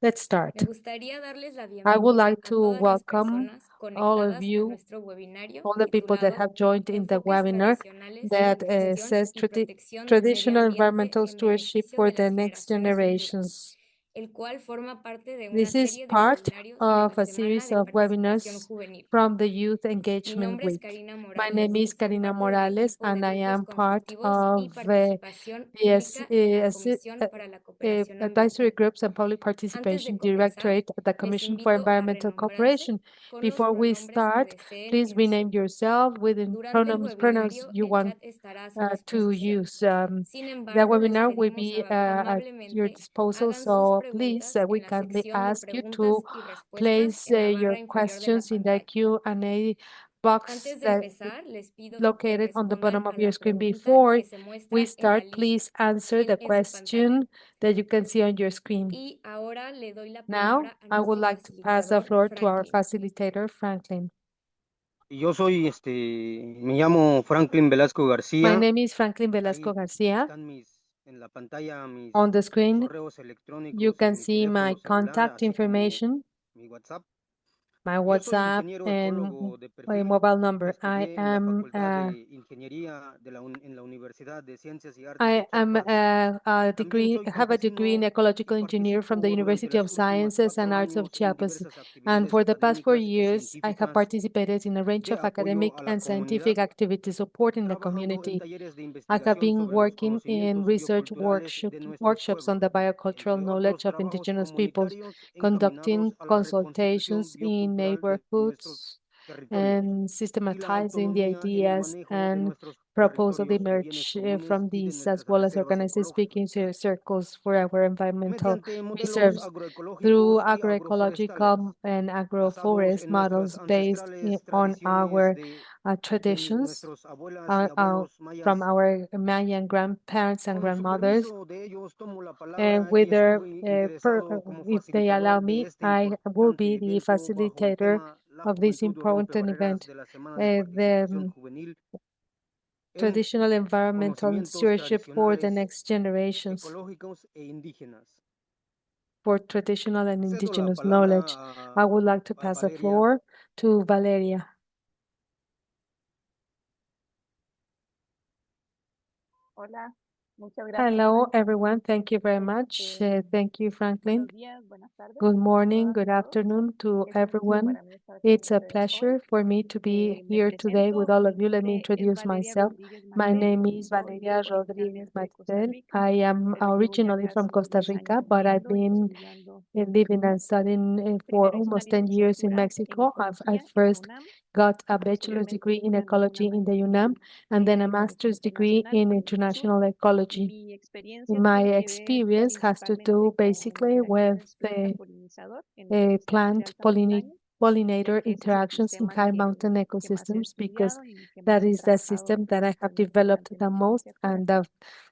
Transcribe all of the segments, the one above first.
Let's start. Me gustaría darles la I would bienvenida like a to todas las welcome personas all of conectadas a you, nuestro webinario all the people that titulado have joined in the Enfoques webinar tradicionales that en gestión says y protección del medio traditional ambiente environmental en stewardship beneficio for de the las next generaciones futuras, generations. el cual forma parte de una This is serie de part webinarios de of la a Semana series de of Participación webinars Juvenil. from the Youth Mi Engagement nombre es Week. Karina My Morales name y is soy Karina parte del Morales, equipo de and I grupos am part consultivos y of participación the pública en la Comisión para la Cooperación advisory Ambiental. groups and public Antes de participation comenzar, directorate at the les Commission for invito a Environmental renombrarse Cooperation. con los Before we pronombres que start, deseen please rename elegir. yourself with the Durante el pronouns webinario, you el want chat estará a su to disposición. use. Sin The embargo, les webinar will pedimos be at your amablemente disposal, hagan sus so please, preguntas we en la kindly sección de ask you preguntas to y respuestas place en la your barra inferior de la questions in the pantalla. Q&A box Antes de that empezar, les pido que located on the respondan bottom a of your la screen. pregunta Before que se muestra we en la start, please lista answer the en su pantalla. question that you can see on your screen. Y ahora le doy la Now, palabra a I would nuestro like to pass the facilitador, floor to our Franklin. facilitator, Franklin. Yo soy, me llamo Franklin Velasco My García. name is Franklin Ahí Velasco Garcia. están en la pantalla mis On the screen, correos you electrónicos, can mi see my teléfono celular, contact así como information, mi WhatsApp. my Yo soy WhatsApp, ingeniero and ecólogo de my perfil. mobile number. Estudié en la Facultad de Ingeniería en la Universidad de Ciencias y Artes de I am Chiapas. a También degree, soy have a degree in campesino y ecological engineer from the participo durante University las of últimas Sciences and 4 Arts of años en Chiapas. diversas And actividades for the past 4 académicas y years, I have científicas participated in a range de of apoyo academic a la and comunidad, scientific activities supporting the trabajando en community. talleres de I have investigación been sobre los working in conocimientos research bioculturales de nuestros workshops on pueblos, the biocultural entre otros knowledge of trabajos indigenous peoples, comunitarios conducting encaminados a la reconstitución consultations in biocultural de nuestros neighborhoods, territorios and y la systematizing the autonomía en el ideas manejo de and nuestros proposals territorios y bienes emerge comunes from y de these, as nuestras well as reservas organizing ecológicas. speaking circles for our environmental Mediante modelos reserves through agroecológicos y agroforestales, agroecological and basados agroforest en nuestras models based ancestrales on tradiciones our de traditions nuestros abuelas y abuelos from mayas. our Mayan grandparents and Con su grandmothers. permiso de ellos, tomo la And palabra y whether, estuve interesado como if they allow facilitador de me, este I will importante be the evento bajo el facilitator tema La of this Juventud rompe important barreras event, de la Semana de the Participación Juvenil en traditional environmental conocimientos stewardship for the tradicionales, next generations, ecológicos e indígenas. for traditional and Cedo la indigenous palabra knowledge. I would like to a pass the Valeria. floor to Valeria. Hola, muchas gracias. Hello, Franklin. everyone. Thank you very much. Thank you, Franklin. Buenos días, buenas tardes. Good morning, a good todos. afternoon to Es un gusto everyone. para mí estar con It's a ustedes hoy. pleasure for me to be Me here today with presento. all of Mi you. Let me nombre es introduce Valeria myself. Rodríguez My Matel. name is Soy Valeria Rodríguez originalmente de Costa Matel. Rica, I am pero llevo ya originally from casi Costa 10 Rica, años but I've viviendo y been estudiando. living and studying for Primero hice una almost 10 years in licenciatura en Mexico. I ecología en la first UNAM got a y bachelor's posteriormente degree in realicé una ecology in the maestría UNAM and then a en ecología master's degree internacional in en sur. international ecology. Mi experiencia My tiene que ver experience has to principalmente do con basically with interacciones planta-polinizador en ecosistemas de plant alta montaña, ya pollinator que ese es el interactions in sistema high mountain que más he ecosystems, because estudiado y que that más he is the trabajado system that I have principalmente developed durante the mi most, licenciatura. and the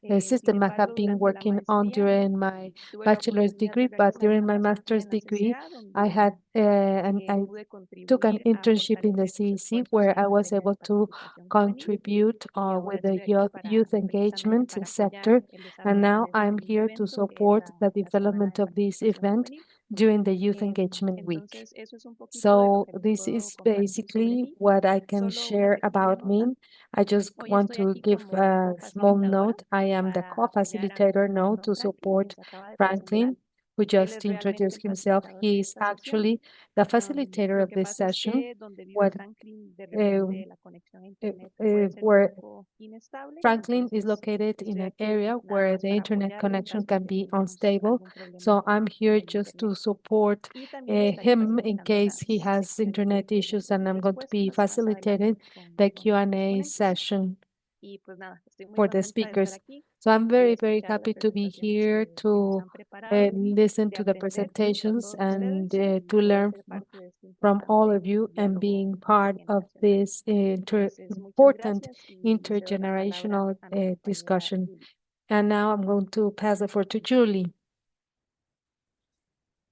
Sin system I have embargo, been durante la working on maestría during my tuve la bachelor's oportunidad de degree. But realizar during una my pasantía master's en la degree, CCA, I had donde and I pude took an contribuir a internship in the fortalecer los CEC esfuerzos where en I was materia de able to participación juvenil. contribute Y ahora with the estoy aquí youth precisamente engagement para sector. apoyar el And desarrollo now de I'm este here to evento, que es support the la Semana development de of this Participación event Juvenil. during the Youth Engagement Week. Entonces, eso es un poquito de lo So que les this puedo is compartir sobre basically mí. what I can Solo una share pequeña about nota. me. I just Hoy want estoy to aquí give como a small cofacilitadora note. I am the para apoyar a mi co-facilitator now compañero to Franklin, quien support se acaba de presentar. Franklin, who Él just es realmente introduced el himself. facilitador He de is esta sesión. actually the facilitator Lo of que this pasa es session. que donde vive What Franklin, de repente la conexión a internet puede ser un where poco inestable. Franklin is Entonces, located in estoy an aquí area nada where más the para internet apoyarlo en connection caso de can que be tengamos unstable. algún problema So I'm here con el just to internet. support Y también estaré him in facilitando case he las has secciones de internet issues, preguntas and y I'm going to be respuestas más facilitating adelante the con nuestros Q&A ponentes. session Y pues nada, estoy muy for the contenta de estar speakers. aquí, So I'm de very, very escuchar las happy to be presentaciones here que nos to han preparado, listen de to the aprender junto a presentations todos and ustedes y to poder learn ser parte de este from all importante of you and diálogo being part of intergeneracional. this Entonces, muchas important gracias y le cedo la palabra intergenerational a mi compañera discussion. Julie. And now I'm going to pass the floor to Julie.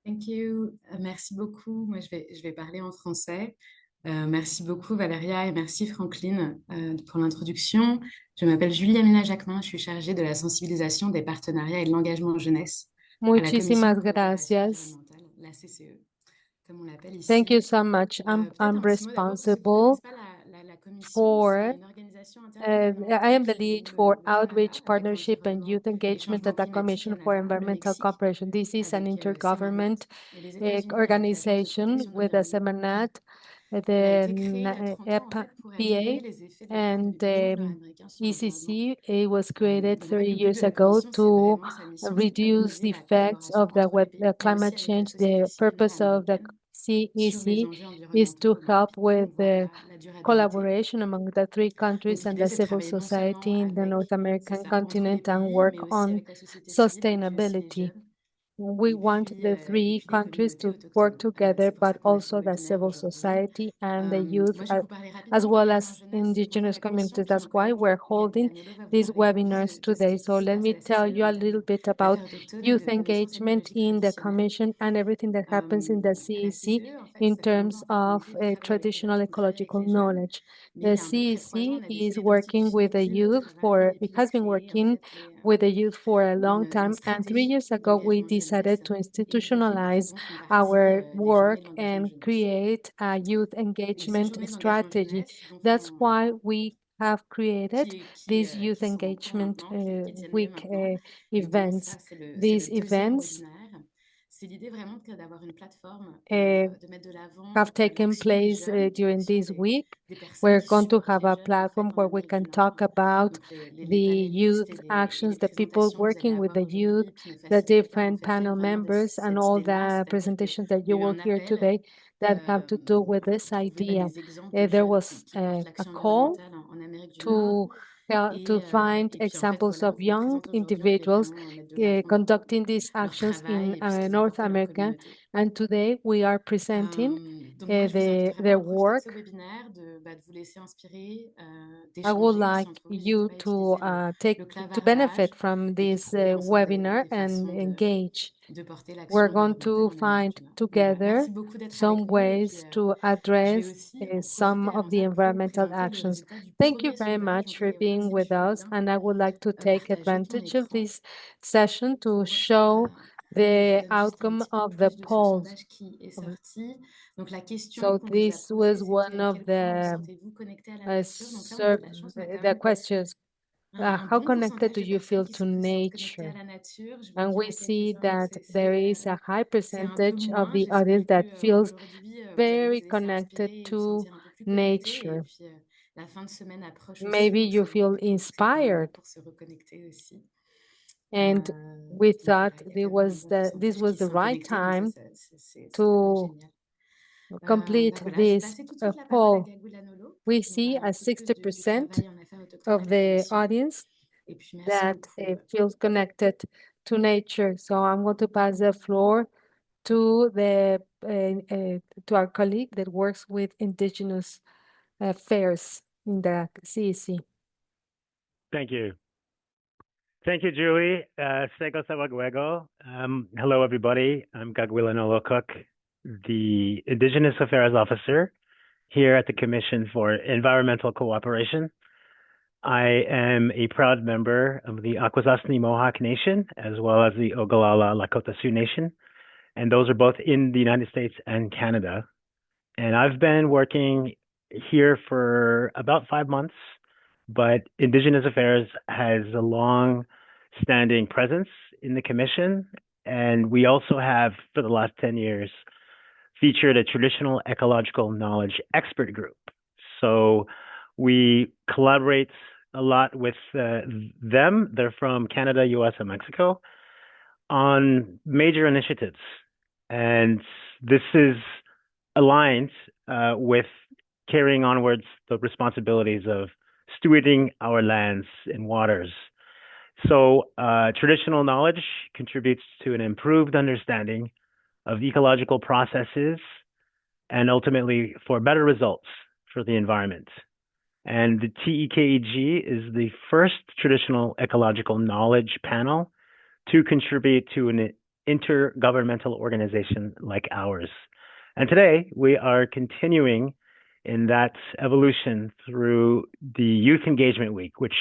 Thank you. Merci beaucoup. Moi, je vais parler en français. Merci beaucoup Valéria et merci Franklin pour l'introduction. Je m'appelle Julie Amina Jacquemin, je suis chargée de la sensibilisation des partenariats et de l'engagement jeunesse à la Commission Muchísimas de coopération gracias. environnementale. la CCE, comme on l'appelle ici. Thank you so much. Peut-être I'm un petit mot d'abord pour ceux qui ne responsible connaissent pas la commission. for, C'est une organisation I intergouvernementale am the qui lead veut for le travail outreach, avec partnership, and l'environnement youth et le engagement changement at the climatique Commission au for Canada, le Environmental Mexique, Cooperation. This is an avec intergovernment Semanat et les États-Unis avec l'Agence de organization protection de with the l'environnement. Semanat, Elle a the été créée il y a 30 ans en EPA, fait pour atténuer les effets de l'accord de and Libreville nord-américain sur l'environnement. ECC. It was created Donc en 30 fait, le but years de la ago commission, c'est to vraiment sa mission, c'est reduce the d'organiser la effects collaboration of the entre les pays, mais climate aussi avec la change. société The civile purpose of the nord-américaine sur les CEC enjeux is environnementaux to globaux. help with Donc voilà the la durabilité. collaboration among the three Donc countries and l'idée, the c'est de civil travailler non society seulement in the avec, North c'est American ça, entre les continent and pays, work mais aussi on avec la société civile, et puis aussi les sustainability. jeunes, We et want puis, the et three puis les countries communautés to work autochtones. together, C'est pour ça but qu'on a ce also the webinaire civil aujourd'hui. society and the youth, Moi, je vais vous parler rapidement as de well l'engagement as jeunesse au sein de indigenous la commission, communities. puis That's mon why collègue we're holding Danilo va vous these parler un peu plus webinars de ce today. qui So se let passe à me la tell CCE you en a termes little bit about d'affaires autochtones et youth de connaissances engagement écologiques in the traditionnelles. Commission and everything that happens in the À la CEC CCE, en fait, in ça fait 11 ans terms en fait, qu'on of essaie de travailler avec traditional qu'on travaille avec ecological les jeunes. knowledge. Mais il The y a à peu près 3 ans, on CEC a is décidé working with the d'intensifier notre youth travail et it puis de has been créer en working fait with the youth for a long une time. And 3 stratégie years ago, we d'engagement jeunesse. decided to Et les journées du institutionalize Québec font partie our des journées work de l'engagement and jeunesse. create a youth Et ces engagement journées d'engagement strategy. jeunesse, donc, That's why we have created this youth qui sont en cours engagement maintenant, qui tiennent lieu week maintenant. Donc events. ça, c'est le These deuxième events webinaire. C'est l'idée vraiment d'avoir une plateforme, uh, de mettre de l'avant have taken l'action des place jeunes, during l'action this week. des personnes We're qui going to supportent have les a jeunes en platform fait en where we Amérique can du Nord. talk about Donc les the panélistes youth et actions, les the people présentations que vous allez working with avoir the youth, aujourd'hui, puis nos the facilitateurs vont different faire vivre panel vraiment members, and cette all idée-là. the C'est-à-dire presentations that il y you a eu will un hear appel today that have to do with pour this trouver idea. des exemples de There jeunes was qui portent a l'action call environnementale en Amérique du Nord. to to find Et puis en fait, examples voilà, of on vous young présente aujourd'hui, on voulait individuals vraiment mettre de l'avant conducting these leur actions in travail et puis ce qu'ils North apportent à leur America. communauté. And today we are presenting Donc moi, je vous invite vraiment their à profiter de work. ce webinaire, de vous laisser inspirer, I would d'échanger. Si like on trouve, you n'hésitez pas à to utiliser le benefit clavardage from et puis this trouver ensemble webinar des and façons engage. de porter l'action We're going environnementale to en Amérique find du Nord. Donc voilà, together merci beaucoup d'être avec some nous. Et puis, ways to je vais address aussi en some profiter avant of the ça pour vous environmental présenter le actions. résultat du Thank you premier very sondage. much Donc, for les being c'est quelque with chose de us, bien and I would like to take partager ton advantage of écran this session to pour show je vous the donne juste un outcome petit peu of the plus de ce polls. sondage qui est sorti. Donc la question So qu'on vous a this posée, was c'était one à of quel point vous the sentez-vous connecté à la nature. Donc là, on a de la chance, on a quand the même questions. un How bon connected pourcentage do de you personnes feel qui to se sentent connectées à nature? la nature. Je vois And qu'il y en we a see quelques-uns, donc that there is a high c'est un peu percentage of moins. the audience J'espère that que feels aujourd'hui, vous allez very vous laisser connected inspirer et vous to sentir un peu plus connecté. Et nature. puis la fin de semaine approche aussi, Maybe donc you c'est le feel moment inspired. pour se reconnecter aussi. And we Donc voilà, thought il y a quand même un bon this pourcentage was qui se the sent right connecté, donc ça, time c'est quand même to génial. complete Voilà, je vais this passer tout de suite la parole à poll. Gagou Lanolo We pour qu'on see parle a un peu plus du 60% travail en affaires autochtones of à la the Commission. audience Et puis merci that beaucoup. feels connected to nature. So I'm going to pass the floor to to our colleague that works with Indigenous affairs in the CEC. Thank you. Thank you, Julie. Sego Sawagwego. Hello, everybody. I'm Gagwila Cook, the Indigenous Affairs Officer here at the Commission for Environmental Cooperation. I am a proud member of the Akwesasne Mohawk Nation, as well as the Ogallala Lakota Sioux Nation, and those are both in the United States and Canada. And I've been working here for about 5 months, but Indigenous Affairs has a long-standing presence in the Commission, and we also have, for the last 10 years, featured a traditional ecological knowledge expert group. So we collaborate a lot with them. They're from Canada, US, and Mexico on major initiatives. And this is aligned with carrying onwards the responsibilities of stewarding our lands and waters. So traditional knowledge contributes to an improved understanding of ecological processes and ultimately for better results for the environment. And the TEKEG is the first traditional ecological knowledge panel to contribute to an intergovernmental organization like ours. And today we are continuing in that evolution through the Youth Engagement Week, which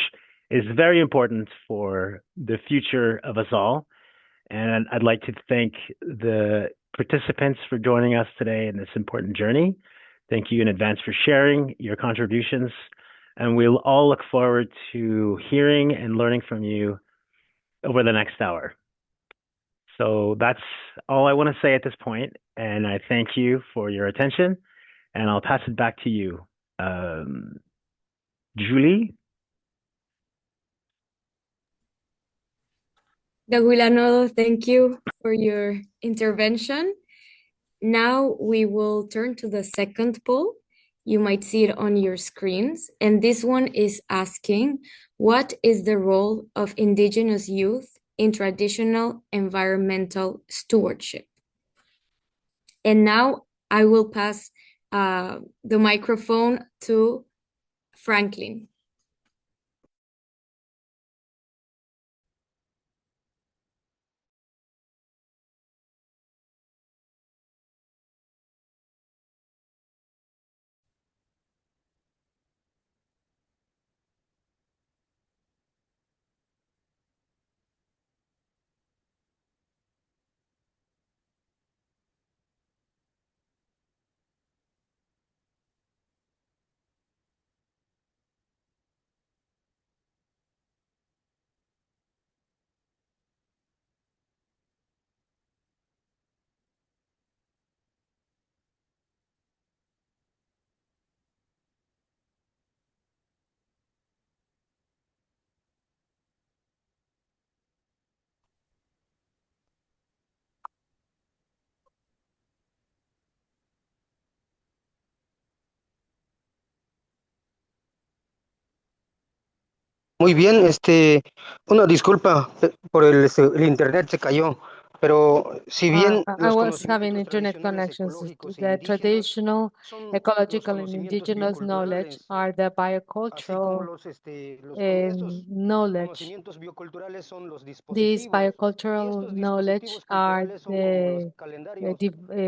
is very important for the future of us all. And I'd like to thank the participants for joining us today in this important journey. Thank you in advance for sharing your contributions, and we'll all look forward to hearing and learning from you over the next hour. So that's all I want to say at this point, and I thank you for your attention, and I'll pass it back to you. Julie? Gaguilano, thank you for your intervention. Now we will turn to the second poll. You might see it on your screens. And this one is asking, what is the role of Indigenous youth in traditional environmental stewardship? And now I will pass the microphone to Franklin. Muy bien, una disculpa por el internet se cayó, pero si bien I los was having conocimientos internet tradicionales connections. ecológicos e The indígenas traditional, son los ecological, and conocimientos indigenous knowledge bioculturales, are the así como biocultural estos knowledge. conocimientos bioculturales son los These dispositivos, y biocultural estos knowledge dispositivos are culturales son como the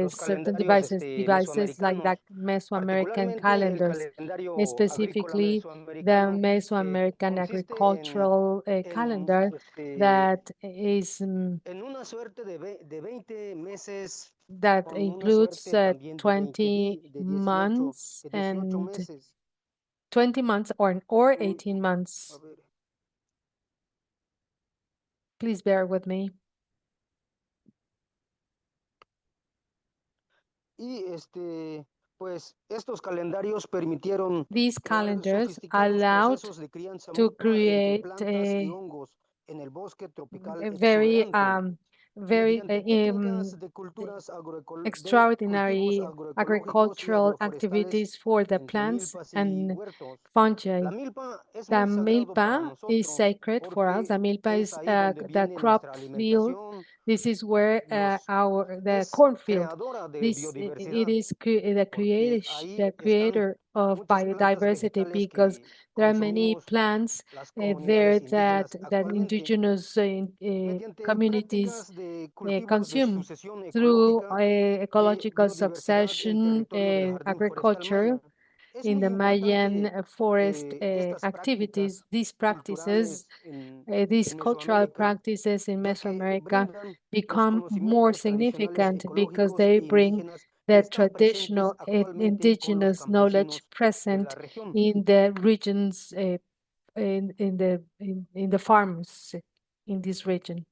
los certain devices like mesoamericanos, that Mesoamerican particularmente el calendars, calendario agrícola specifically the mesoamericano, que Mesoamerican consiste agricultural en, calendar that is en una suerte de 20 meses, that con una includes suerte también de 20 months de 18 and meses. 20 months or Mm, 18 months. a ver. Please bear with me. Y pues estos calendarios permitieron These crear calendars sofisticados allowed procesos de crianza to mutua entre create plantas y hongos en el bosque tropical a very exuberante, very mediante técnicas de cultivos extraordinary agroecológicos y agricultural agroforestales activities for the entre plants milpas y and huertos. fungi. La milpa es The muy sagrado para milpa is nosotros sacred for us. The porque milpa es is ahí donde the viene crop nuestra field. alimentación. This is where Nos the es cornfield. creadora de It biodiversidad, is porque ahí the están creator of muchas plantas biodiversity vegetales because que there are many consumimos plants las there comunidades indígenas that actualmente, indigenous mediante communities prácticas de cultivos de consume sucesión through ecológica de ecological biodiversidad en succession territorio del Jardín Forestal agriculture Maya. Es in muy the Mayan importante forest que estas activities. prácticas These practices, culturales these en cultural Mesoamérica, practices in ya que Mesoamerica brindan los become more conocimientos tradicionales significant because ecológicos they e bring indígenas que the están presentes traditional actualmente con los indigenous knowledge campesinos de la present región. in the regions in the farms in this region.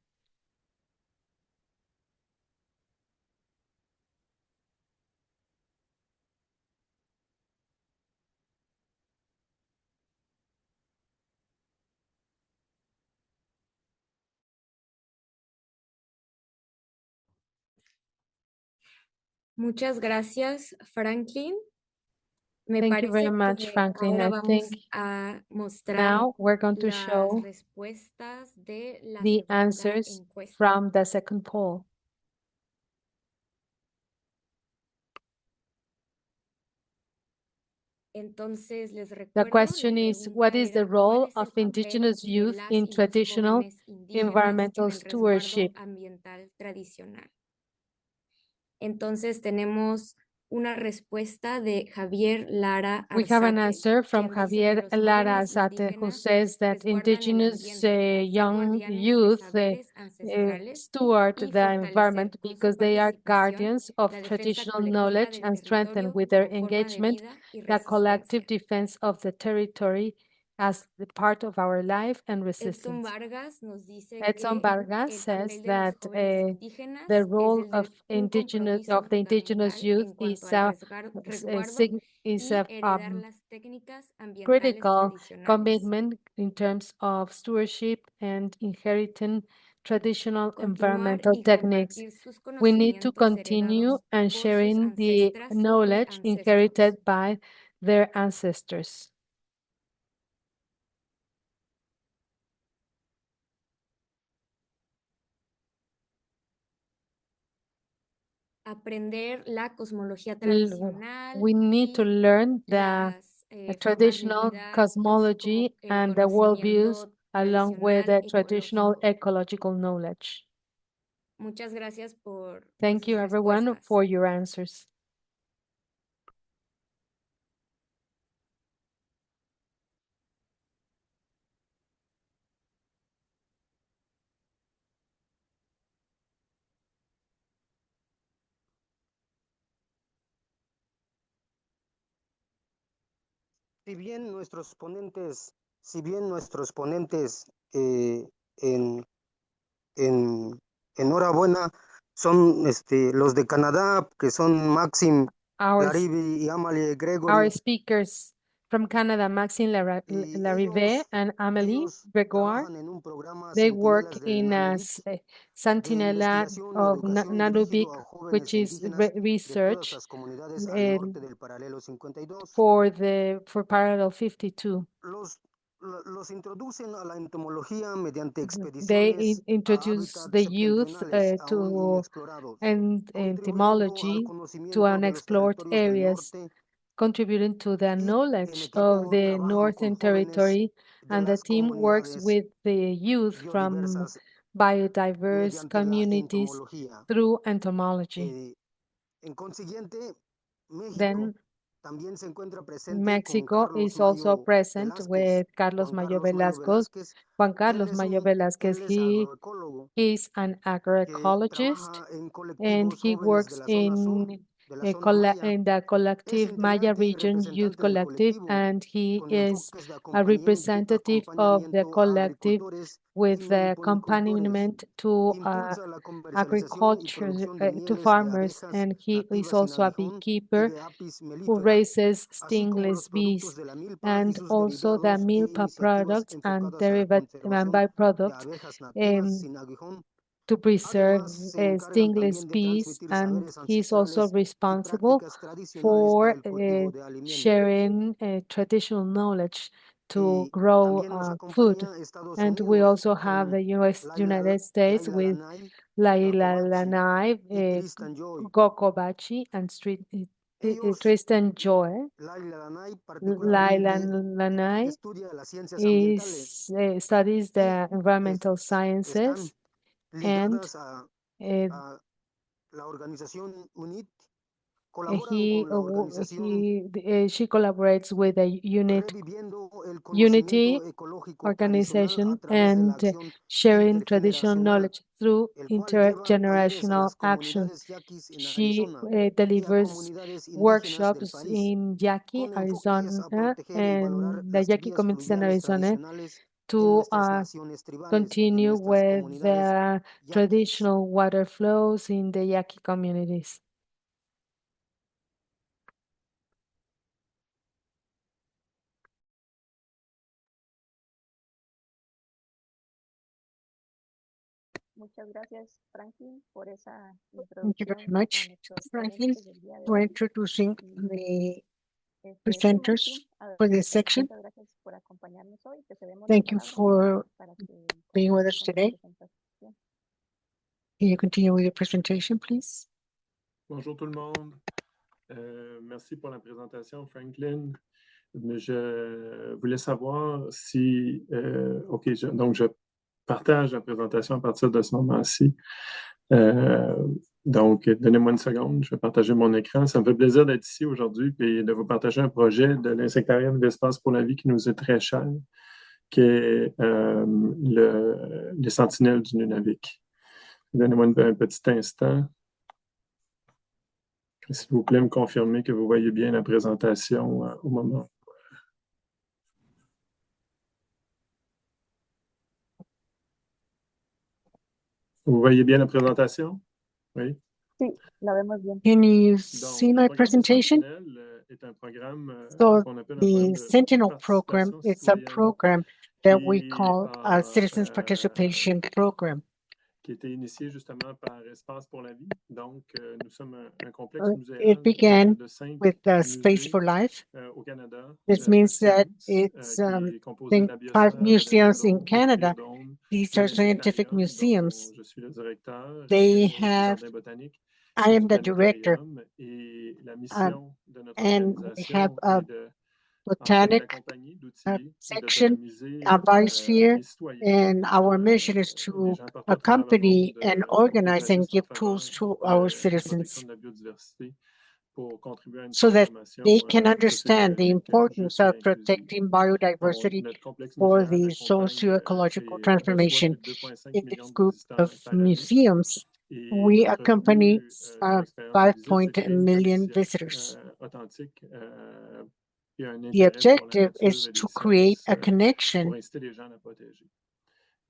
Muchas gracias, Franklin. Me Thank you very parece much, que Franklin. ahora I vamos think a mostrar now we're going to las show respuestas de la the segunda answers encuesta. from the second poll. Entonces, les The recuerdo, question la is, what pregunta is the era, ¿cuál role es of el papel indigenous de youth las in y los traditional jóvenes indígenas environmental en el resguardo stewardship? ambiental tradicional? Entonces, tenemos una respuesta de Javier Lara We have an Arzate, answer from quien dice que Javier los Lara jóvenes Azate, who indígenas says that resguardan el indigenous ambiente al ser young guardianes de youth saberes ancestrales steward y the fortalecer environment con su because they are participación guardians of la defensa traditional colectiva knowledge del and strengthen territorio with their como forma de engagement vida y the collective resistencia. defense of the territory as the part of our life and Edson resistance. Vargas nos dice Edson que Vargas el says papel de los that jóvenes indígenas the es role el of de un compromiso the indigenous fundamental youth en cuanto is al a, resguardo is y a heredar las técnicas ambientales critical tradicionales. commitment in terms of stewardship and inheriting traditional Continuar environmental y techniques. compartir sus We need to conocimientos continue heredados and por sus sharing the ancestras y knowledge ancestros. inherited by their ancestors. Aprender la cosmología We tradicional need to y learn the las traditional formas de vida, así cosmology como el and the worldviews conocimiento along with tradicional the traditional ecológico. ecological knowledge. Muchas gracias por Thank you sus everyone respuestas. for your answers. Si bien nuestros ponentes en, en enhorabuena son los de Canadá, que son Maxim, Our, Larivi y Amalie our Gregory. speakers from Canada, Maxine Y Larive and Amélie ellos Gregoire, trabajan en un programa they work Centinelas del in a Nanubit de Sentinella investigación y of educación Nanubik, dirigido a which jóvenes is indígenas de todas research las comunidades al norte del paralelo 52. for parallel 52. Los introducen a la entomología mediante They expediciones a introduce hábitats the youth septentrionales aún to inexplorados, and contribuyendo al entomology to conocimiento de los unexplored territorios del areas, norte, contributing to the y en knowledge of equipo the trabajan con Northern jóvenes Territory, de and the las team works comunidades with the youth from biodiversas biodiverse mediante la communities entomología. through entomology. En consiguiente, México Then también se encuentra presente con Mexico Carlos is also Mayo present Velázquez, with Carlos Juan Mayo Carlos Mayo Velasco. Velázquez. Juan Él Carlos es Mayo un, Velasquez, él es agroecólogo is an que agroecologist trabaja en and colectivos he jóvenes de works la zona sur, de la zona maya. in the Es collective Maya integrante y Region Youth representante del Collective, colectivo and he con is enfoques de a representative of the acompañamiento a collective agricultores y with the meliponicultores. accompaniment to Impulsa la comercialización y agriculture producción de to mieles de farmers, abejas and he is nativas sin also a aguijón y beekeeper de apis who mellifera, raises así como stingless los productos bees, de la milpa y and sus also the derivados e milpa iniciativas products and enfocadas a la derivative and conservación de byproducts abejas nativas um, sin aguijón. to preserve Además, se encargan stingless también de bees, transmitir and saberes he's also ancestrales y responsible prácticas tradicionales para for el cultivo de alimentos. sharing traditional knowledge to Y grow también nos food. acompaña Estados And we Unidos also have con the United States Laila with Lanai, Laila Gacobachi Lanai, y Tristan Joy. Gokobachi, and Ellos, Tristan Joy. Laila Lanai Laila particularmente Lanai estudia las ciencias ambientales studies y the environmental están sciences, and ligadas uh, a la organización UNIT, colaboran he con la organización she collaborates with the Reviviendo el Unity conocimiento ecológico tradicional a organization través de la and acción sharing traditional intergeneracional, knowledge through el cual lleva talleres a intergenerational las action. comunidades yaquis en She Arizona y a delivers comunidades indígenas del workshops país, in Yaqui, con enfoques Arizona, a proteger y valorar and the las Yaqui vías communities in fluviales Arizona tradicionales en to nuestras naciones tribales, en continue nuestras with comunidades the yaquis. traditional water flows in the Yaqui communities. Muchas gracias, Franklin, por esa Thank you very introducción a much, nuestros Franklin, ponentes del día de for hoy. introducing Y the sí, presenters Franklin, for this section. muchas gracias por acompañarnos hoy. Te cedemos la Thank you palabra for para que being with continúes us con tu today. presentación. Can you continue with your presentation, please? Bonjour tout le monde. Merci pour la présentation, Franklin. Je voulais savoir si... donc, je partage la présentation à partir de ce moment-ci. Donc, donnez-moi une seconde, je vais partager mon écran. Ça me fait plaisir d'être ici aujourd'hui et de vous partager un projet de l'insectarium d'Espace pour la vie qui nous est très cher, qui est les Sentinelles du Nunavik. Donnez-moi un petit instant. S'il vous plaît, me confirmer que vous voyez bien la présentation au moment. Vous voyez bien la présentation? Oui. Sí, la vemos bien. Can you Donc, see le my programme des presentation? Sentinelles est un programme So qu'on appelle un the programme de Sentinel program participation is a citoyenne program that we qui call a a citizens participation program. qui a été initié justement par Espace pour la vie. Donc, nous sommes un complexe It muséal began de 5 with Space musées for Life. au Canada, This de means that sciences, it's qui est composé de la 5 biosphère, de museums in l'héliodôme, du Canada. cryodôme, These de are scientific l'insectarium, museums. dont je suis le directeur, They du have, jardin botanique I et am du the director, planétarium. Et la um, mission de notre and we have organisation a est de, en fait, botanic d'accompagner, d'outiller et section, d'autonomiser a biosphere, les citoyens, and our mission is les to gens partout à travers le accompany monde, and pour organize engager and en give faveur tools to de our la protection citizens de la biodiversité pour contribuer à une so that transformation they can understand the socio-écologique importance juste et of inclusive. protecting Donc, biodiversity notre complexe for muséal the accompagne socio-ecological et reçoit transformation. plus de 2,5 In millions this de group visiteurs of par année. museums, Et we notre accompany but de l'expérience de visite, c'est 5 créer une million connexion visitors. authentique et un The intérêt pour la objective nature is et to les create sciences a pour connection inciter les gens à la protéger.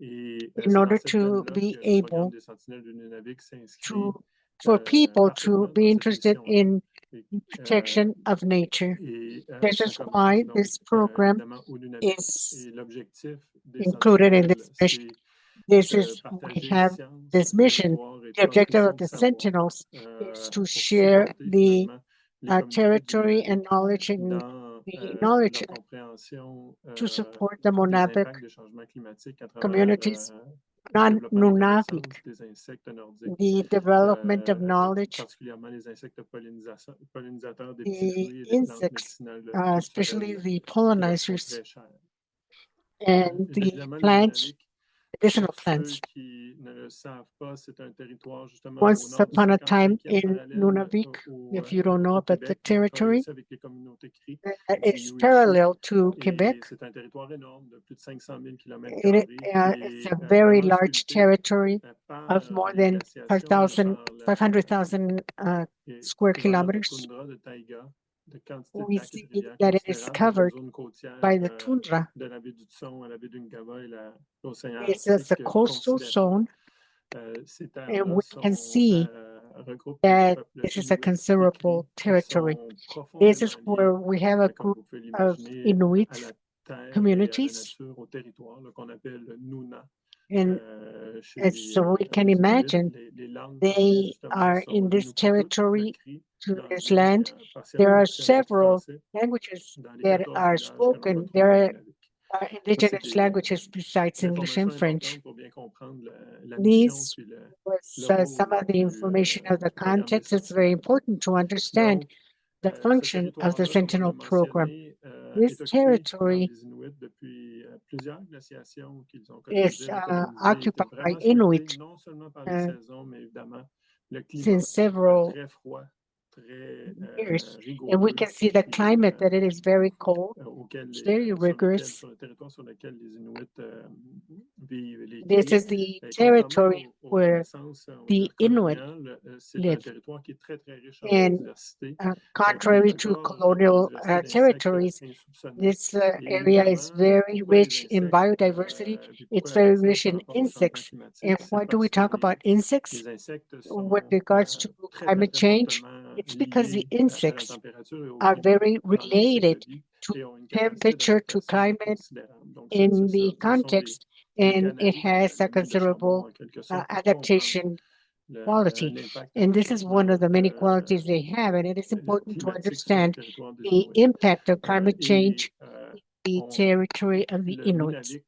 Et in c'est dans order cette to veine-là be que le programme able des Sentinelles du Nunavik s'inscrit to, for people to parfaitement be dans cette interested mission-là. in the protection of nature. This Ça is commence why donc this program évidemment au Nunavik. is Et l'objectif des included in Sentinelles, this mission. c'est This de is, we partager have science, this mission. territoire et The objective transmission of de the savoir Sentinels is to pour share supporter the finalement les communautés du territory and Nunavik knowledge and dans the knowledge leur compréhension to support the des Monavic impacts des changements climatiques à travers communities, le développement des non-Nunavik, connaissances des insectes nordiques, the development of knowledge, particulièrement les insectes pollinisateurs des petits the fruits et des plantes insects, médicinales especially culturelles the qui leur sont pollinizers très chères. and the Évidemment, le plants, Nunavik, medicinal pour ceux plants. qui ne le savent pas, c'est un territoire justement au Once nord du upon a time 55e in parallèle Nunavik, if you don't know au about the Québec. On travaille territory, aussi avec les communautés Cri it's du Inuit. parallel to Quebec. Et c'est un territoire énorme de plus de 500 000 km It's qui a est very vraiment large sculpté territory par of more les than glaciations et par 500,000 square couvert de kilometers. toundra, de taïga, de quantité de We lacs et de see rivières that it is considérables, de covered zones côtières by the tundra. de la baie du Tson à la baie d'Ungava et l'océan This is a Arctique coastal considérable. zone, Ces and terres-là we can see regroupent des that peuples this is a inuits et considerable cris qui territory. sont This profondément is liés, where we have a comme group vous pouvez of l'imaginer, à Inuit la terre et à la communities, nature, au territoire, là, qu'on appelle Nuna and chez so we can les Inuits. imagine Les langues qu'on fait they justement are sont in this l'Inuktitut, le territory cri, to this l'anglais et land. There partiellement are aussi un peu de several français languages dans les that 14 are villages que l'on spoken. retrouve au There Nunavik. are Ça, c'est indigenous languages besides English and l'information French. importante pour bien comprendre la mission This puis was le some rôle of the information of the du programme des context. It's very Sentinelles. important to understand Donc, the ce function of the territoire-là, comme on l'a Sentinel program. mentionné, This est occupé par territory des Inuits depuis plusieurs glaciations qu'ils ont is colonisées, récolonisées, était occupied by vraiment sculpté Inuit non seulement par les saisons, mais évidemment le climat since several très froid, très years. And we rigoureux can see the climate that it is very cold. It's very rigorous. sur le territoire sur lequel les Inuits vivent. Les This Cris, is the contrairement territory aux where connaissances, on va the dire, Inuit coloniales, c'est un live. territoire qui est très, très riche en And biodiversité, qui contrary est to encore une colonial biodiversité d'insectes territories, insoupçonnée. this Et area is évidemment, very pourquoi les rich in insectes, biodiversity. puis It's pourquoi la very question rich par in rapport au changement insects. And climatique, c'est why do we parce que talk about insects les insectes with sont regards to très, très, climate très change? fortement It's because the liés à la insects température et au are climat very dans leur cycle related de vie to et ont une capacité temperature, to d'adaptation climate considérable. Donc, in the ce sont context, des and it canaries has de a mine de charbon, considerable en quelque sorte, pour comprendre adaptation quality. l'impact And du this is one changement of the many qualities they have, and it is important to climatique sur le understand territoire des the Inuits. impact of climate change Et in the territory of the le Inuits. Nunavik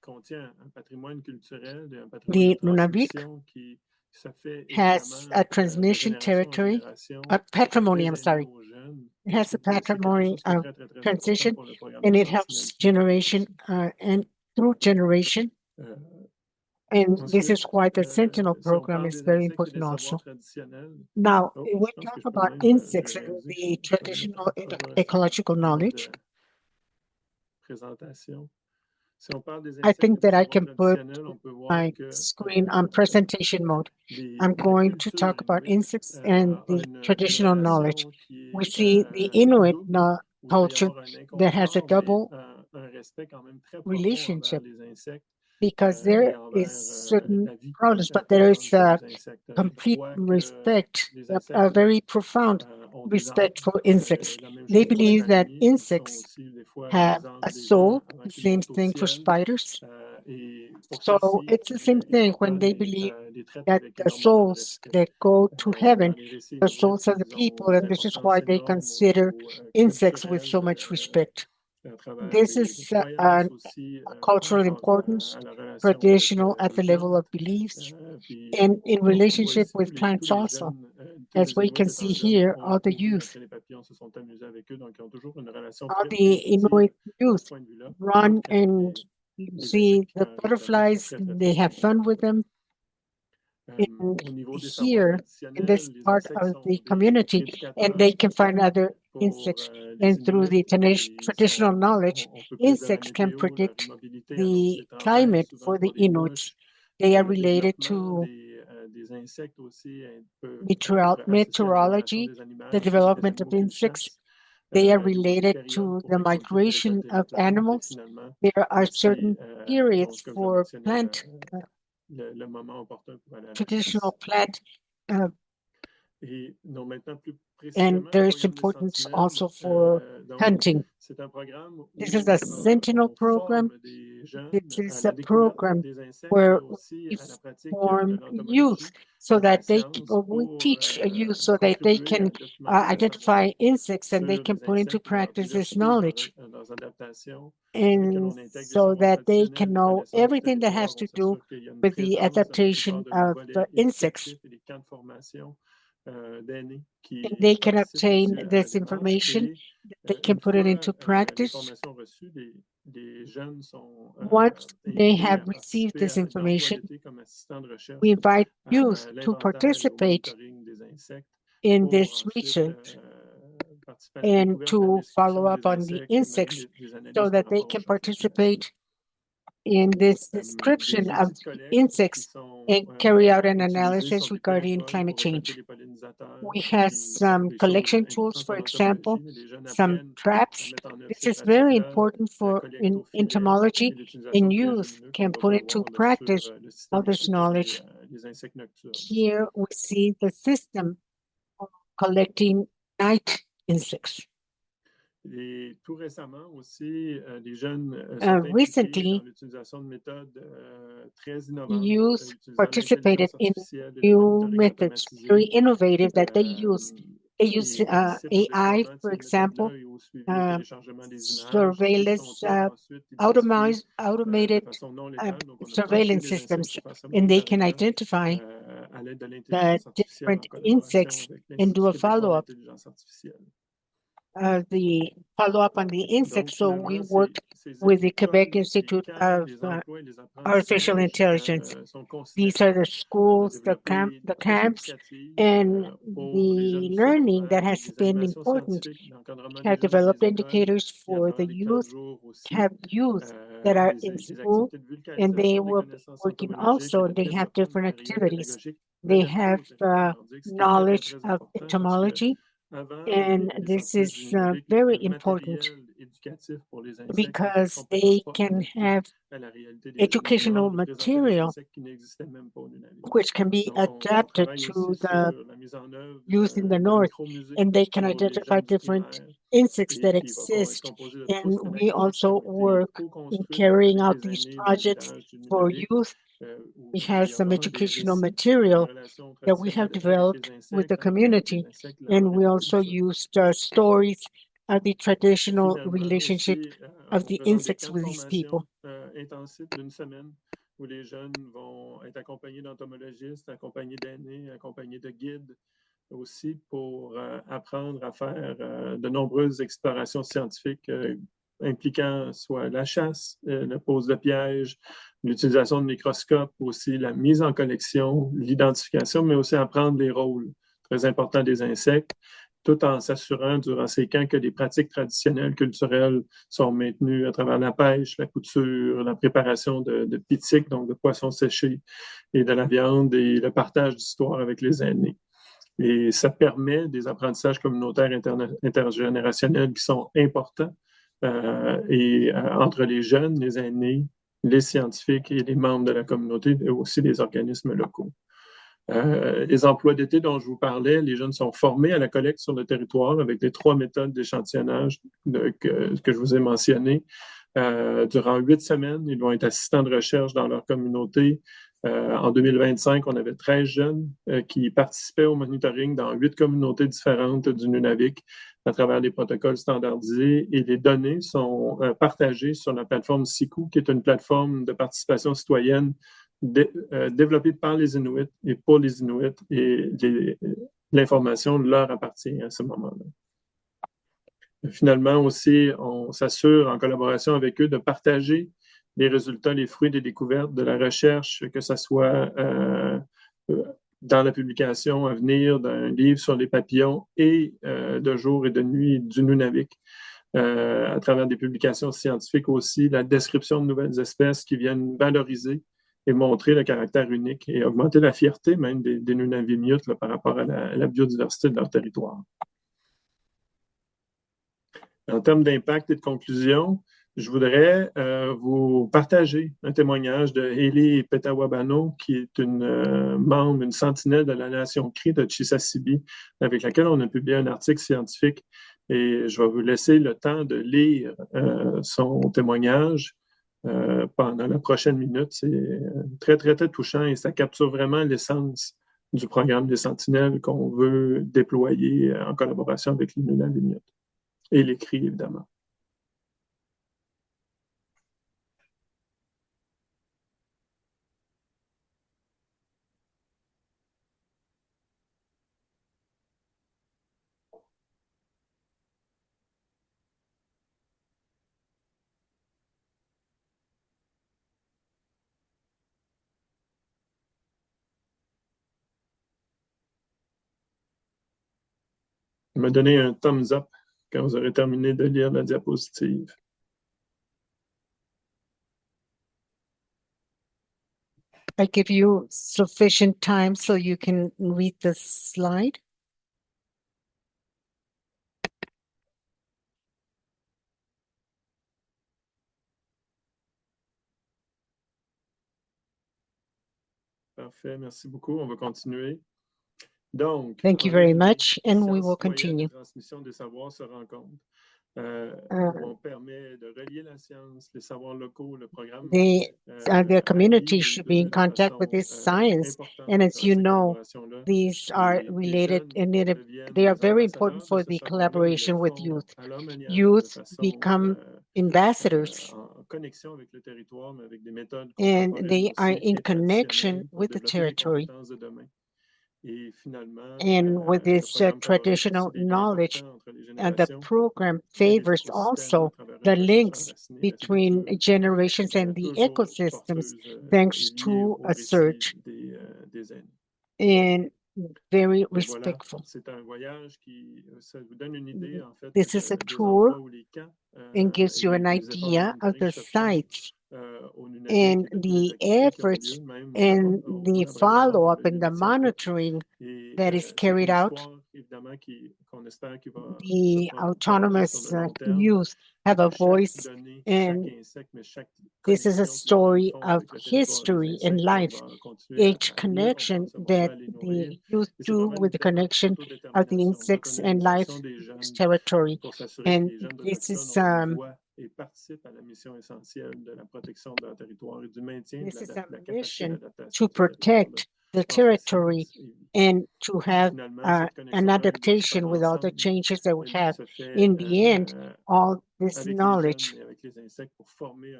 contient un patrimoine culturel et un patrimoine de The Nunavik transmission qui se fait has évidemment a de transmission génération en territory, génération a patrimony, des I'm aînés sorry. aux jeunes. It Et has a c'est aussi quelque patrimony chose qui est très, très, très important transition, pour le programme and des it Sentinelles helps qui nous propose. generation and through generation. And this Ensuite, is why the Sentinel si on program parle is des very insectes et des important savoirs also. traditionnels, Now, oh, we je pense talk que je peux about même insects le and réaliser que the je peux mettre traditional avoir un ecological mode knowledge. présentation. Si on parle des I insectes think et des that I savoirs can put traditionnels, on peut voir my que screen on presentation mode. I'm la going to culture talk about inuit insects and a the une traditional knowledge. relation qui We est see the Inuit double, où il va y culture avoir un that has a inconfort, mais double un respect quand même très profond envers relationship les insectes because et there envers is certain la vie problems, but there is présente chez a les insectes. Ils complete croient que respect, les a insectes very profound ont des âmes. respect for insects. La même They chose pour les believe that araignées, qui sont insects aussi des fois have les a âmes des soul, gens avant the qu'ils same montent au thing for ciel. spiders. Et pour So ceux-ci, it's the same les thing when auteurs they believe les traitent that avec the énormément de souls respect. that go to heaven, Dans les récits the inuits, souls of the ils ont people, des and this is why importances they énormes au consider niveau insects with so culturel much respect. à travers This les is croyances aussi par cultural rapport importance, à la relation avec traditional at les the level plantes. of beliefs, Puis and in on voit relationship ici with tous plants les also. jeunes, tous As les we Inuits can étant see jeunes here, ont all the couru youth, après les papillons, se sont amusés avec eux, donc ils ont toujours une relation all très the positive Inuit de ce youth point de vue-là run avec and les see insectes qui the ont une relation butterflies, très, très they have profonde fun avec with eux. them. And Au niveau des savoirs here, in traditionnels, this les part insectes of the sont des community, and prédicateurs they can find other pour insects. les And through Inuits. the traditional knowledge, On peut prédire la insects can météo, leur predict immobilité à d'autres the étendails, climate souvent for the pour les Inuits. mouches. They are Le related développement to des insectes aussi peut être associé à la migration meteorology, des the animaux, surtout des development of animaux qu'ils insects. chassent. They are Il y a des related périodes to pour the récolter puis migration récolter les of plantes et animals. finalement There are aussi, certain periods comme je le for mentionnais, plant, le moment opportun pour aller à la traditional chasse. plant, Et non, maintenant, plus and précisément, le there is programme des importance Sentinelles. also for Donc, hunting. c'est un programme This is où a Sentinel on program. forme des jeunes This à is la a découverte program des insectes, mais where aussi we à la pratique de form youth l'entomologie so et de la that science or we pour teach youth so that they contribuer can à documenter le savoir identify insects and they sur can les put into insectes et leur practice this diversité, knowledge, leurs adaptations, que and l'on intègre des so savoirs that they traditionnels, can des know connaissances du everything that has territoire. On to do s'assure qu'il y a une with the présence dans la plupart adaptation de nos of volets insects. éducatifs et des camps de formation d'aînés And qui they can participent obtain aussi à la this démarche. information, Et they can une put it fois into les practice. formations reçues, les jeunes sont Once they invités have à received participer this à d'emplois information, d'été comme assistants de we recherche invite youth à to l'inventaire et au participate monitoring des insectes in pour this ensuite research participer à la and découverte, la to follow description up des on the insectes et même insects des so analyses par that they rapport aux can chances de population. participate in this Des description of outils de the collecte qui insects sont and carry out an utilisés analysis sur des regarding téléphones climate pour récolter change. les pollinisateurs, We have qui sont some des choses collection tools, importantes for en example, entomologie, mais les jeunes some apprennent à traps. mettre en œuvre This ces is very pratiques-là, important la for collecte in au filet et entomology, l'utilisation and de pièges youth lumineux qu'on can va put into voir là, sur practice le système all de this tri pour knowledge. les insectes nocturnes. Here we see the system of collecting night insects. Et tout récemment aussi, les jeunes sont impliqués dans Recently, l'utilisation de méthodes très innovantes, youth utilisant participated l'intelligence in artificielle et le new monitoring methods, very automatisé. innovative that they use. They use Ils participent au AI, déploiement de for ces example, méthodes-là et au suivi et au téléchargement des images qui sont surveillance, toutes ensuite identifiées de automated façon non létale. Donc, on ne pas tué surveillance les insectes systems, de façon and they can volontairement identify à l'aide de the l'intelligence artificielle en different collaboration insects avec and do l'Institut a québécois follow-up. d'intelligence artificielle. The follow-up on the Donc, insects. So we finalement, worked ces with the Quebec écoles, les Institute camps, of les emplois et les Artificial apprentissages Intelligence. sont These are the considérables. On a schools, développé the des pièces camps, éducatives and pour les the jeunes learning that secondaires, has des been animations important. scientifiques, l'encadrement des Have jeunes dans developed les écoles indicators et à for travers the les camps de youth, jour aussi, have youth that are in des school, activités de and they vulgarisation des will be connaissances working entomologiques et also, de they have développement du different matériel activities. pédagogique They adapté have aux techniques nordiques, ce qui est très, très, knowledge très of important parce que entomology, avant, and les this scientifiques is du numérique very n'avaient pas de important matériel éducatif pour les insectes, donc ils ne because sont peut-être they pas can adaptés have à la réalité des jeunes. Ils educational demandent de présenter des material insectes qui n'existaient même pas au Nunavik. which can be Donc, on adapted travaille to aussi the sur la mise en œuvre youth in the de north, micromusiques and they can pour les identify jeunes du different primaire insects et that qui va être exist. composé de And trousses we thématiques qui also ont été work in co-construites carrying avec out les these aînés des projects villages du for Nunavik, youth. où We il va have y some avoir des educational récits sur la material relation that we have traditionnelle avec les developed with the insectes, avec les community, insectes, leur and we réalité du also sol. used stories of the Et traditional finalement relationship aussi, of on the présente des insects camps de with these people. formation intensifs d'une semaine où les jeunes vont être accompagnés d'entomologistes, accompagnés d'aînés, accompagnés de guides aussi pour apprendre à faire de nombreuses explorations scientifiques impliquant soit la chasse, la pose de pièges, l'utilisation de microscopes, aussi la mise en collection, l'identification, mais aussi apprendre les rôles très importants des insectes, tout en s'assurant durant ces camps que les pratiques traditionnelles culturelles sont maintenues à travers la pêche, la couture, la préparation de pitik, donc de poissons séchés, et de la viande, et le partage d'histoires avec les aînés. Et ça permet des apprentissages communautaires intergénérationnels qui sont importants entre les jeunes, les aînés, les scientifiques et les membres de la communauté, et aussi les organismes locaux. Les emplois d'été dont je vous parlais, les jeunes sont formés à la collecte sur le territoire avec les 3 méthodes d'échantillonnage que je vous ai mentionnées. Durant 8 semaines, ils vont être assistants de recherche dans leur communauté. En 2025, on avait 13 jeunes qui participaient au monitoring dans 8 communautés différentes du Nunavik à travers des protocoles standardisés, et les données sont partagées sur la plateforme SICU, qui est une plateforme de participation citoyenne développée par les Inuits et pour les Inuits, et l'information leur appartient à ce moment-là. Finalement aussi, on s'assure en collaboration avec eux de partager les résultats, les fruits des découvertes de la recherche, que ce soit dans la publication à venir d'un livre sur les papillons et de jour et de nuit du Nunavik, à travers des publications scientifiques aussi, la description de nouvelles espèces qui viennent valoriser et montrer le caractère unique et augmenter la fierté même des Nunavimioutes par rapport à la biodiversité de leur territoire. En termes d'impact et de conclusion, je voudrais vous partager un témoignage de Hailey Petawabano, qui est une membre, une sentinelle de la nation Cri de Chisasibi, avec laquelle on a publié un article scientifique. Et je vais vous laisser le temps de lire son témoignage pendant la prochaine minute. C'est très, très, très touchant et ça capture vraiment l'essence du programme des sentinelles qu'on veut déployer en collaboration avec les Nunavimioutes. Et les cris, évidemment. Me donner un thumbs up quand vous aurez terminé de lire la diapositive. I give you sufficient time so you can read the slide. Parfait, merci beaucoup. On va continuer. Donc, thank you very much, and we will continue. Transmission des savoirs se rencontrent. On permet de relier la science, les savoirs locaux, le programme. The community should be in contact with this science, and as you know, these are related, and they are very important for the collaboration with youth. Youth become ambassadors, and they are in connection with the territory. And with this traditional knowledge, the program favors also the links between generations and the ecosystems, thanks to a search and very respectful. This is a tour and gives you an idea of the sites and the efforts and the follow-up and the monitoring that is carried out. The autonomous youth have a voice, and this is a story of history and life. Each connection that the youth do with the connection of the insects and life territory. And this is a mission to protect the territory and to have an adaptation with all the changes that we have. In the end, all this knowledge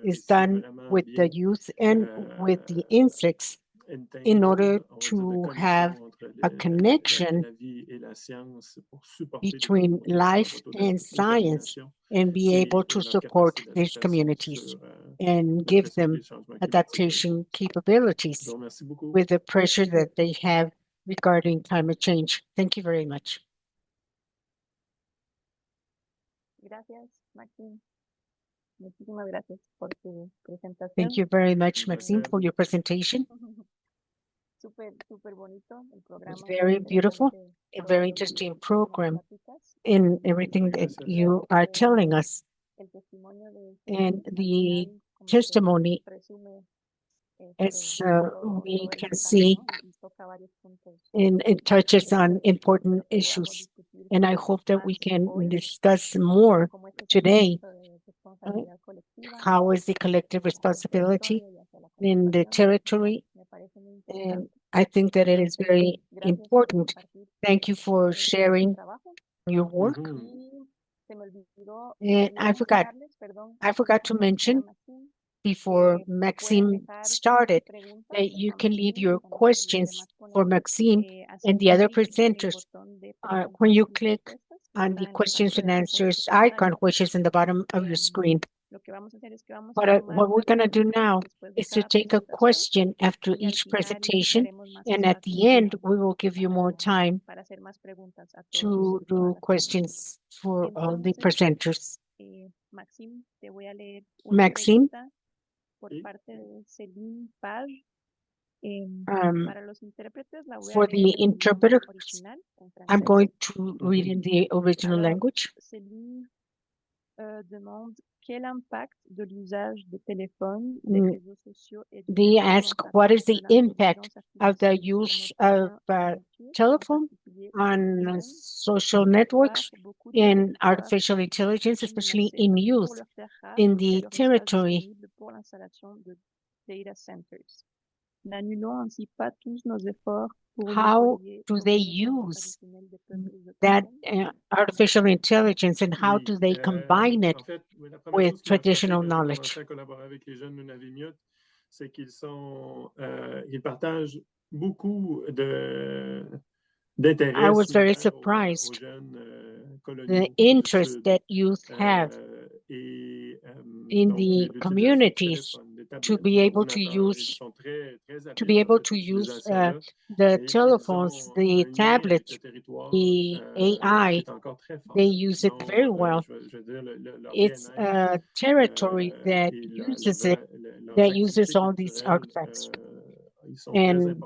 is done with the youth and with the insects in order to have a connection between life and science and be able to support these communities and give them adaptation capabilities with the pressure that they have regarding climate change. Thank you very much. Gracias, Maxine. Muchísimas gracias por tu presentación. Thank you very much, Maxine, for your presentation. Súper bonito el programa. It's very beautiful, a very interesting program in everything that you are telling us. And the testimony, as we can see, and it touches on important issues. And I hope that we can discuss more today. How is the collective responsibility in the territory? And I think that it is very important. Thank you for sharing your work. And I forgot to mention before Maxime started that you can leave your questions for Maxime and the other presenters when you click on the questions and answers icon, which is in the bottom of your screen. What we're going to do now is to take a question after each presentation, and at the end, we will give you more time to do questions for all the presenters. Maxime, for the interpreters, I'm going to read in the original language. They ask, what is the impact of the use of telephone on social networks and artificial intelligence, especially in youth, in the territory? How do they use that artificial intelligence and how do they combine it with traditional knowledge? I was very surprised the interest that youth have in the communities to be able to use the telephones, the tablets, the AI. They use it very well. It's a territory that uses all these artifacts and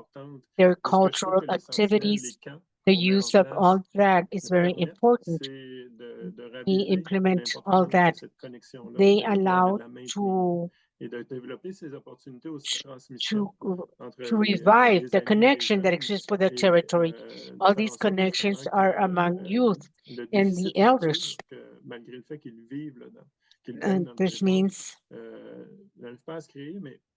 their cultural activities. The use of all that is very important. We implement all that. They allow to revive the connection that exists for the territory. All these connections are among youth and the elders. And this means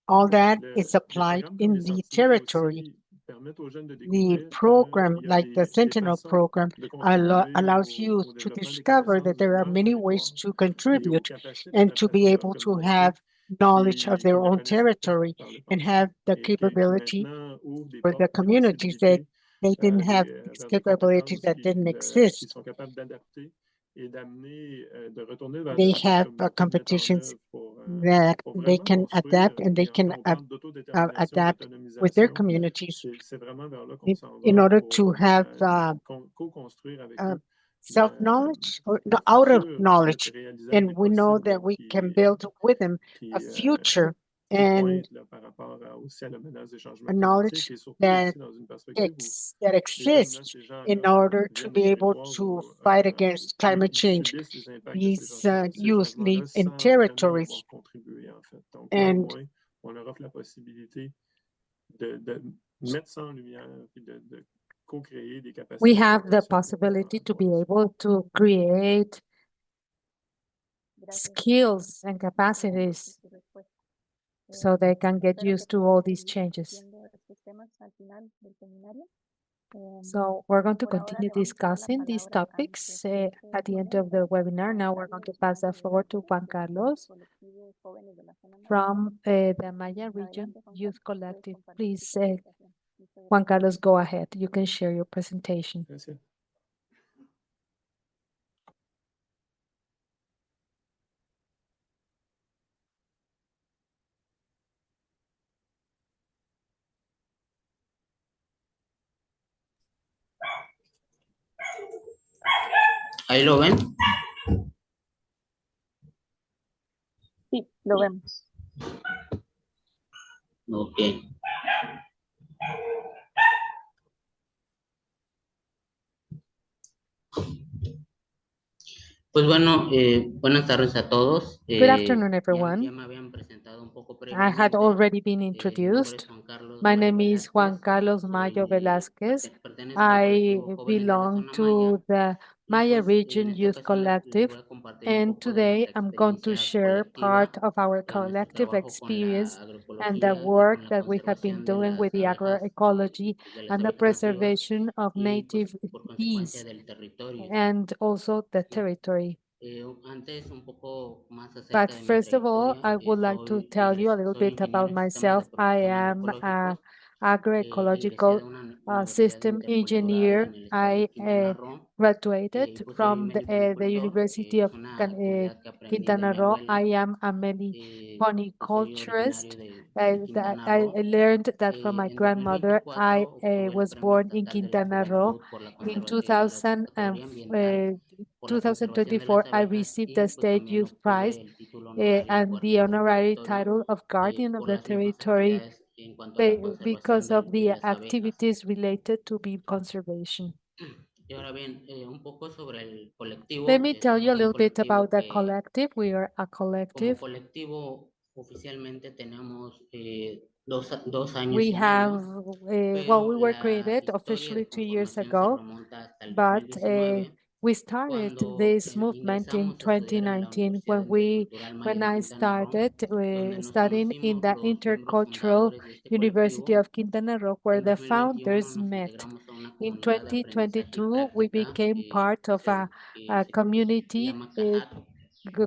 all that is applied in the territory. The program, like the Sentinel program, allows youth to discover that there are many ways to contribute and to be able to have knowledge of their own territory and have the capability for the communities that they didn't have these capabilities that didn't exist. They have competitions that they can adapt and they can adapt with their communities in order to have self-knowledge or outer knowledge. And we know that we can build with them a future and a knowledge that exists in order to be able to fight against climate change. These youth live in territories and we have the possibility to be able to create skills and capacities so they can get used to all these changes. So we're going to continue discussing these topics at the end of the webinar. Now we're going to pass the floor to Juan Carlos from the Maya Region Youth Collective. Please Juan Carlos, go ahead. You can share your presentation. Gracias. Ahí lo ven. Sí, lo vemos. Ok. Pues bueno, buenas tardes a todos. Good afternoon, Ya everyone. me habían presentado un poco I had previamente. already been Mi nombre introduced. es Juan Carlos My Mayo name is Juan Velázquez. Carlos Mayo Soy, Velázquez. pertenezco al I colectivo Jóvenes de la belong Zona Maya. to the Y Maya pues en Region esta Youth ocasión les voy Collective, a compartir un and poco de today nuestra I'm going to experiencia share part colectiva, of our de nuestro collective trabajo con la experience and the agroecología y work con la that we have been conservación de doing with las the abejas, agroecology de las and the abejas nativas preservation of y pues native por consecuencia bees del territorio. and also the territory. Antes un poco más But acerca de mi first of all, trayectoria. I would like to tell you a little Soy bit ingeniero about en sistemas de myself. I producción am an agroecológicos. Egresé agroecological de una universidad system intercultural engineer. en el estado de I Quintana Roo. graduated Y pues soy from the meliponicultor. University of Es una actividad que aprendí de Quintana mi Roo. I abuela. am a Pues soy originario meliponiculturist. de That Quintana I Roo. learned that from my En grandmother. I 2024 obtuve el was Premio born in Estatal de la Quintana Roo. Juventud por la In conservación, la categoría ambiental, por la conservación de las 2024, I abejas received the y pues State también Youth Prize obtuve el título honorario and the Guardián del honorary Territorio title of Guardian of por the las mismas Territory actividades en cuanto a la conservación because of de the las abejas. activities related to bee conservation. Y ahora bien, un poco sobre el colectivo. Let me tell you a Somos un little bit colectivo about the que collective. We are a como collective. colectivo oficialmente tenemos 2 años We y have, medio, well, pero we were la created historia officially de 2 years conformación se ago, remonta hasta el but 2019, we started cuando this movement in ingresamos a estudiar en la 2019 Universidad Intercultural Maya when de I Quintana Roo, started donde nos studying in conocimos the los miembros Intercultural fundadores de este University colectivo. of Quintana Roo, where En the 2021 founders nos met. integramos a una In comunidad de aprendizaje y 2022, we práctica became part of a se community llama CAJAT.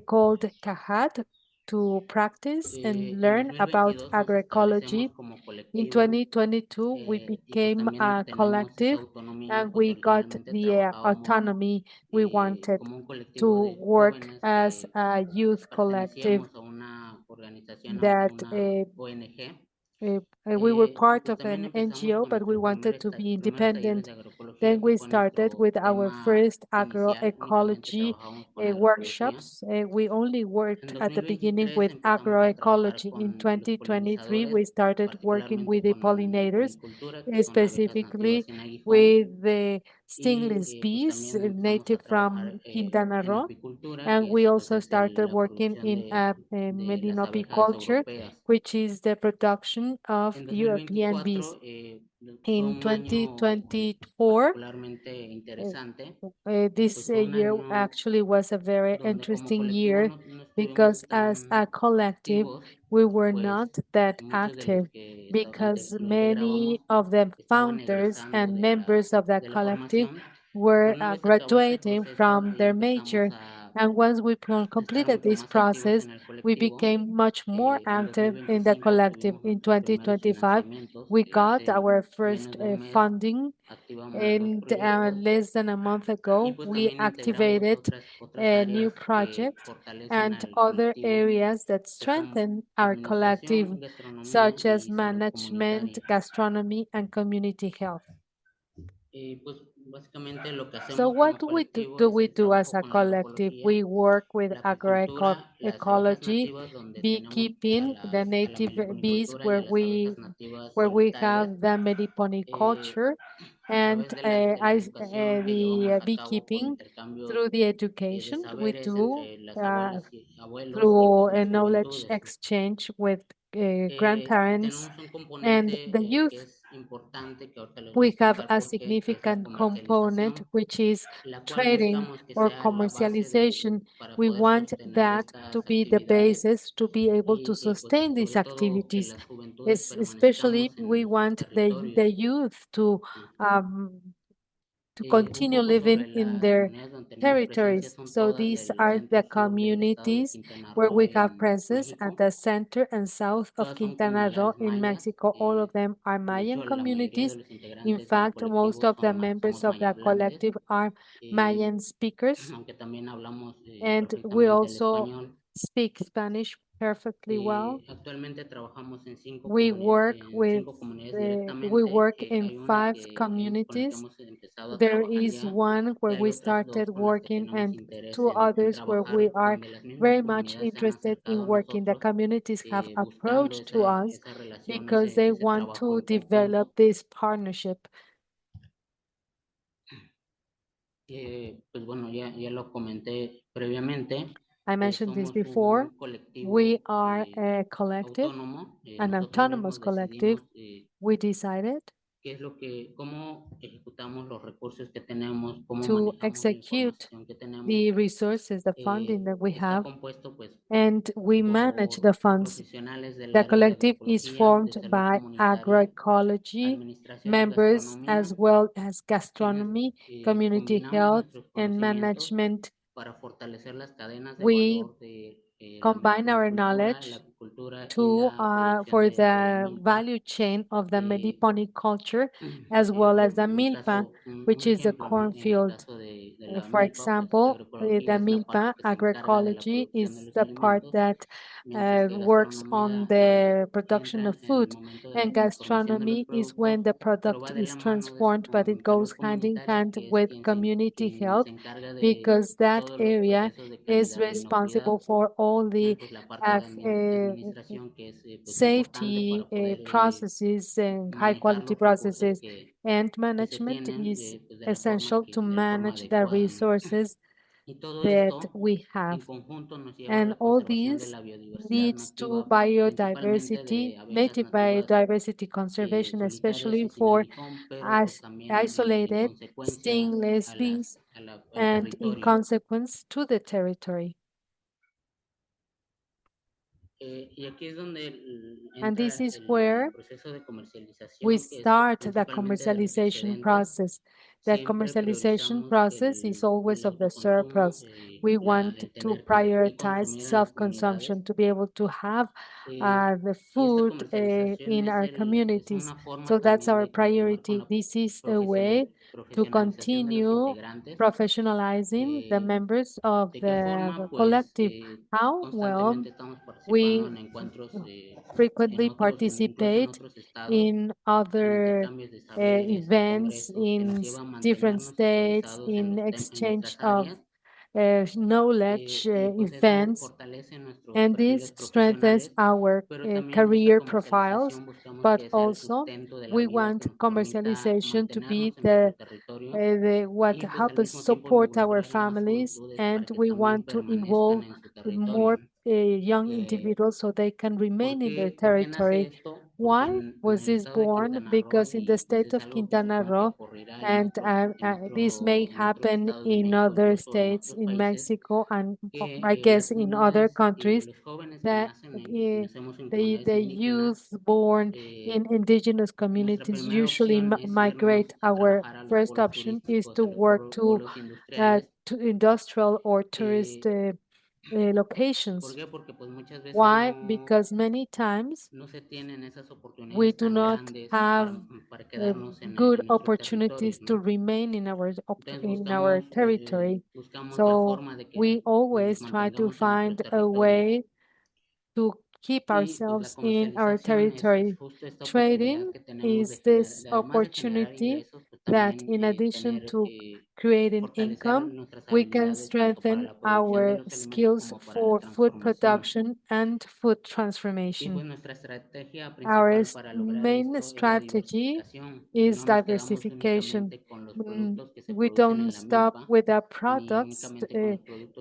called Kahat to practice and En learn about 2022 nos establecemos agroecology. como In colectivo 2022, we y pues became también a tenemos esa collective autonomía, and pues we got originalmente the trabajábamos autonomy we wanted como un colectivo to de work jóvenes as que a youth collective pertenecíamos a una organización, a that una ONG. we were Y part pues of también an empezamos NGO, con but we nuestro wanted to be primer talleres independent. de agroecología, Then que we fue started nuestro with our tema first inicial. Únicamente agroecology trabajamos con agroecología. workshops. We only En worked at the beginning 2023 with empezamos a trabajar agroecology. In con los 2023, polinizadores, we started working particularmente with the con la pollinators, ponicultura, que son abejas nativas specifically en aguijón, with the y stingless pues bees también empezamos a native trabajar from Quintana en Roo. apicultura, And que we pues also es started la working producción in de las abejas melanopiculture, europeas. which is the production of En European bees. 2024 fue In un año 2024, particularmente uh, interesante, pues this fue un year año actually was a very donde como interesting colectivo year no estuvimos because as a tan collective, activos, we were pues not that muchos de active because lo many integrábamos of the estaban founders egresando and members of the de la collective formación, were pero una vez acabó ese graduating proceso from y their empezamos major. a And once we estar completed mucho this más activos process, en el we colectivo. became much more En active in the 2025 collective. obtuvimos In nuestros primeros 2025, financiamientos, we que got hace our menos first de un mes funding, activamos dos and proyectos less than a month y ago, pues we también integramos activated otras a new áreas que project fortalecen and al other colectivo, areas that que son strengthen our collective, administración, gastronomía such as y salud management, comunitaria. gastronomy, and community health. Y pues básicamente lo que So hacemos what como do we colectivo do es we el do as trabajo a con la collective? agroecología, We work with la apicultura, las abejas agroecology, nativas, donde tenemos beekeeping, the a la native bees meliponicultura y a las abejas nativas where we solitarias. have the meliponiculture A and través de la educación que llevamos the a cabo con beekeeping intercambios through the de education we saberes do entre las uh, abuelas y abuelos y through pues a las knowledge juventudes. exchange with grandparents Tenemos un and componente the que youth. es importante, que ahorita les voy a We have explicar a por qué, que es la significant component, comercialización, which is la cual trading buscamos que or sea la base commercialization. para We poder want sostener that to estas be the actividades basis to be able to y pues sustain these sobre todo que activities. las juventudes Especially, permanezcamos en we nuestros want the territorios. youth um, to continue living in their territories. So these are the communities where we have presence at the center and south of Quintana Roo in Mexico. All of them are Mayan communities. In fact, most of the members of the collective are Mayan speakers, and we also speak Spanish perfectly well. We work in 5 communities. There is one where we started working and 2 others where we are very much interested in working. The communities have approached to us because they want to develop this partnership. I mentioned this before. We are a collective, an autonomous collective. We decided to execute the resources, the funding that we have, and we manage the funds. The collective is formed by agroecology members as well as gastronomy, community health, and management. We combine our knowledge for the value chain of the Meliponic culture, as well as the milpa, which is the cornfield. For example, the milpa agroecology is the part that works on the production of food, and gastronomy is when the product is transformed, but it goes hand in hand with community health because that area is responsible for all the safety processes and high quality processes, and management is essential to manage the resources that we have. And all these leads to biodiversity, native biodiversity conservation, especially for isolated stingless bees, and in consequence to the territory. And this is where we start the commercialization process. The commercialization process is always of the surplus. We want to prioritize self-consumption to be able to have the food in our communities. So that's our priority. This is a way to continue professionalizing the members of the collective. How? Well, we frequently participate in other events in different states, in exchange of knowledge events, and this strengthens our career profiles, but also we want commercialization to be what help us support our families, and we want to involve more young individuals so they can remain in their territory. Why was this born? Because in the state of Quintana Roo, and this may happen in other states in Mexico and I guess in other countries, that the youth born in indigenous communities usually migrate. Our first option is to work to industrial or tourist locations. Why? Because many times we do not have good opportunities to remain in our territory. So we always try to find a way to keep ourselves in our territory. Trading is this opportunity that, in addition to creating income, we can strengthen our skills for food production and food transformation. Our main strategy is diversification. We don't stop with the products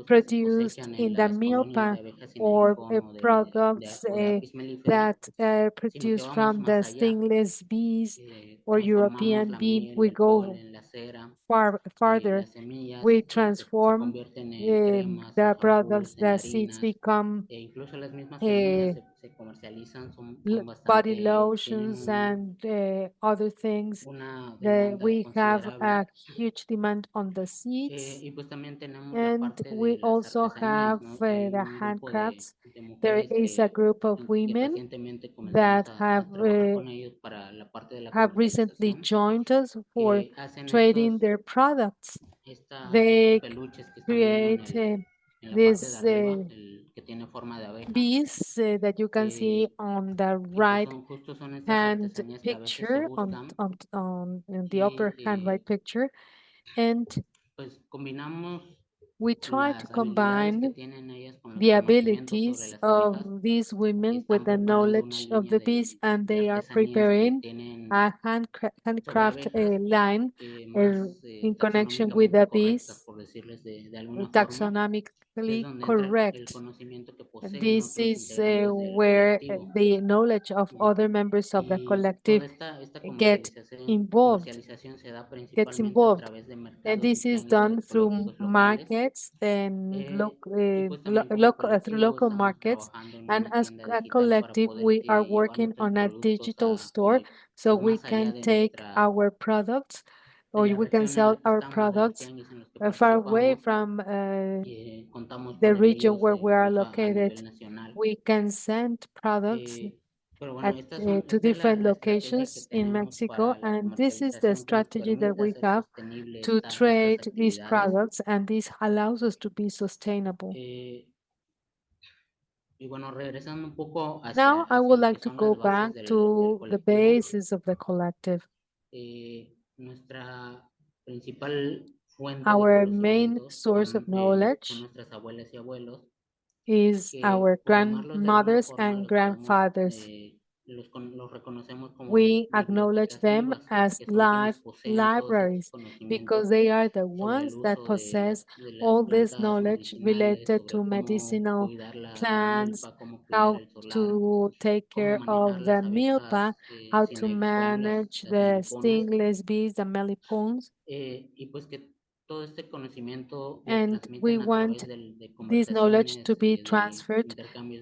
produced in the milpa or products that are produced from the stingless bees or European bee. We go farther. We transform the products, the seeds become body lotions and other things. We have a huge demand on the seeds, and we also have the handcrafts. There is a group of women that have recently joined us for trading their products. They create these bees that you can see on the right hand picture, on the upper hand right picture, and we try to combine the abilities of these women with the knowledge of the bees, and they are preparing a handcraft line in connection with the bees, taxonomically correct. This is where the knowledge of other members of the collective get involved, gets involved. And this is done through markets and through local markets. And as a collective, we are working on a digital store so we can take our products, or we can sell our products far away from the region where we are located. We can send products to different locations in Mexico, and this is the strategy that we have to trade these products, and this allows us to be sustainable. Now, I would like to go back to the basis of the collective. Our main source of knowledge is our grandmothers and grandfathers. We acknowledge them as life libraries because they are the ones that possess all this knowledge related to medicinal plants, how to take care of the milpa, how to manage the stingless bees, the mellipones. And we want this knowledge to be transferred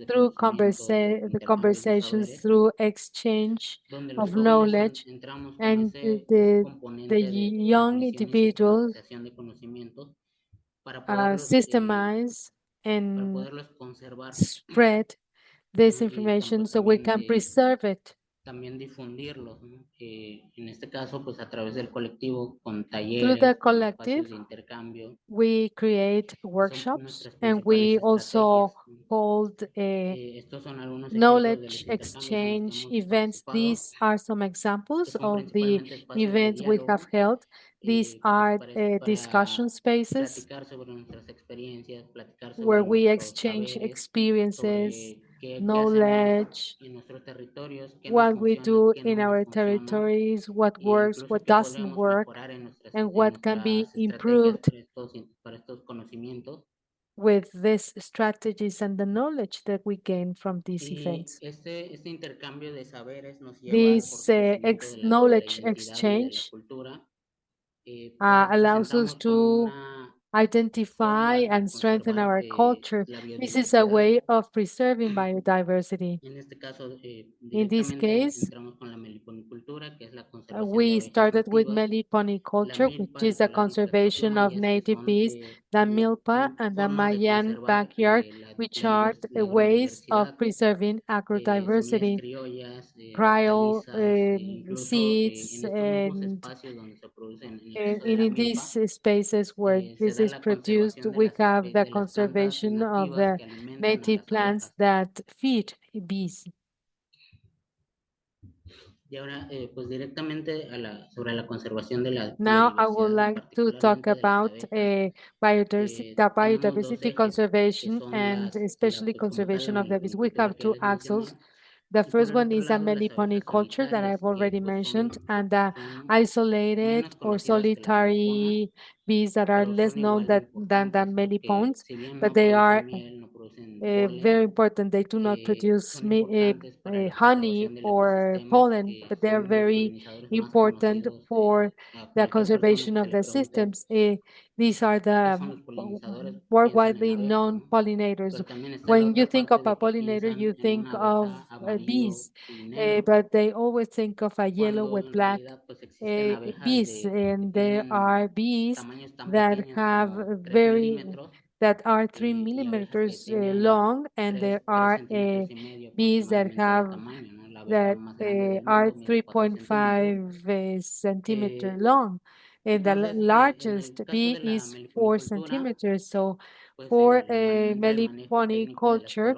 through the conversations, through exchange of knowledge, and the young individuals systemize and spread this information so we can preserve it. Through the collective, we create workshops, and we also hold knowledge exchange events. These are some examples of the events we have held. These are discussion spaces where we exchange experiences, knowledge, what we do in our territories, what works, what doesn't work, and what can be improved with these strategies and the knowledge that we gain from these events. This knowledge exchange allows us to identify and strengthen our culture. This is a way of preserving biodiversity. In this case, we started with meliponiculture, which is the conservation of native bees, the milpa and the Mayan backyard, which are ways of preserving agrodiversity, prior seeds, and in these spaces where this is produced, we have the conservation of the native plants that feed bees. Now I would like to talk about biodiversity conservation, and especially conservation of the bees. We have two axles. The first one is a meliponiculture that I've already mentioned, and the isolated or solitary bees that are less known than the melipones, but they are very important. They do not produce honey or pollen, but they are very important for the conservation of the systems. These are the more widely known pollinators. When you think of a pollinator, you think of bees, but they always think of a yellow with black bees, and there are bees that have that are 3 millimeters long, and there are bees that have that are 3.5 centimeter long, and the largest bee is 4 centimeters. So for a meliponiculture,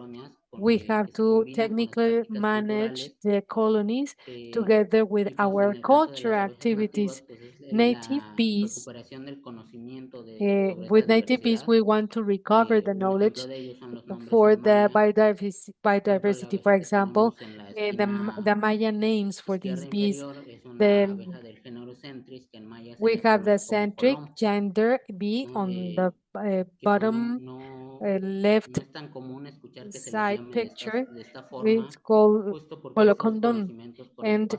we have to technically manage the colonies together with our culture activities. Native bees, with native bees, we want to recover the knowledge for the biodiversity. For example, the Maya names for these bees. The, we have the centric gender bee on the bottom left side picture. It's called Holocondon. And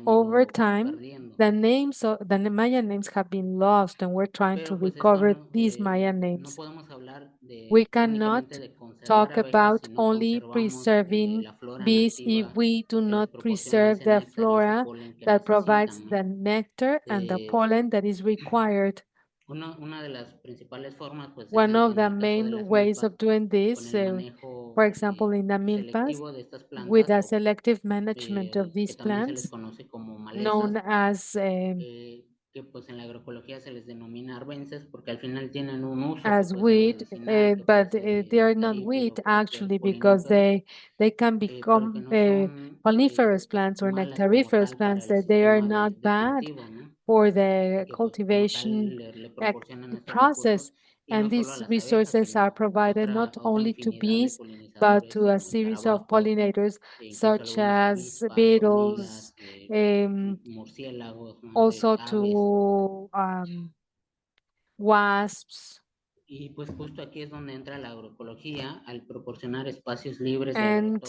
over time, the names of the Maya names have been lost, and we're trying to recover these Maya names. We cannot talk about only preserving bees if we do not preserve the flora that provides the nectar and the pollen that is required. One of the main ways of doing this, for example, in the milpas, with a selective management of these plants, known as weed, but they are not weed actually, because they can become coniferous plants or nectariferous plants, that they are not bad for the cultivation process. And these resources are provided not only to bees, but to a series of pollinators, such as beetles, also to wasps. And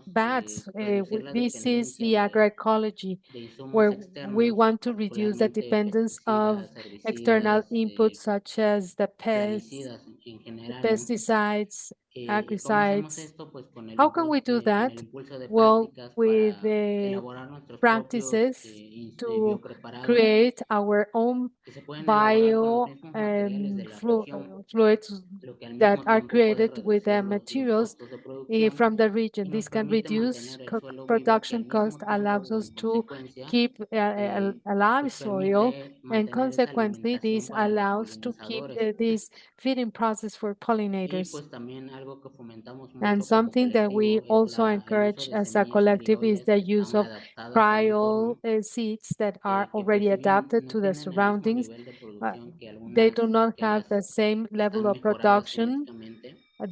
bats. This is the agroecology, where we want to reduce the dependence of external inputs such as the pesticides, herbicides. How can we do that? Well, with the practices to create our own bio fluids that are created with the materials from the region. This can reduce production cost, allows us to keep a live soil, and consequently, this allows to keep this feeding process for pollinators. And something that we also encourage as a collective is the use of trial seeds that are already adapted to the surroundings. They do not have the same level of production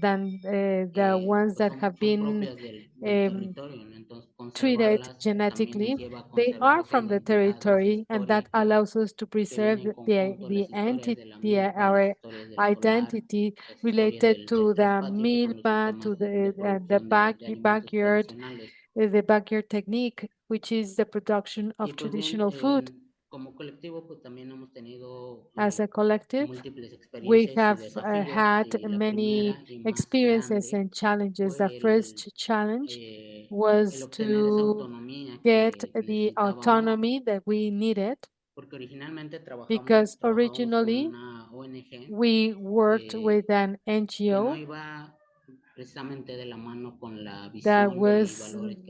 than the ones that have been treated genetically. They are from the territory, and that allows us to preserve the entity, our identity related to the milpa, to the backyard, the backyard technique, which is the production of traditional food. As a collective, we have had many experiences and challenges. The first challenge was to get the autonomy that we needed, because originally we worked with an NGO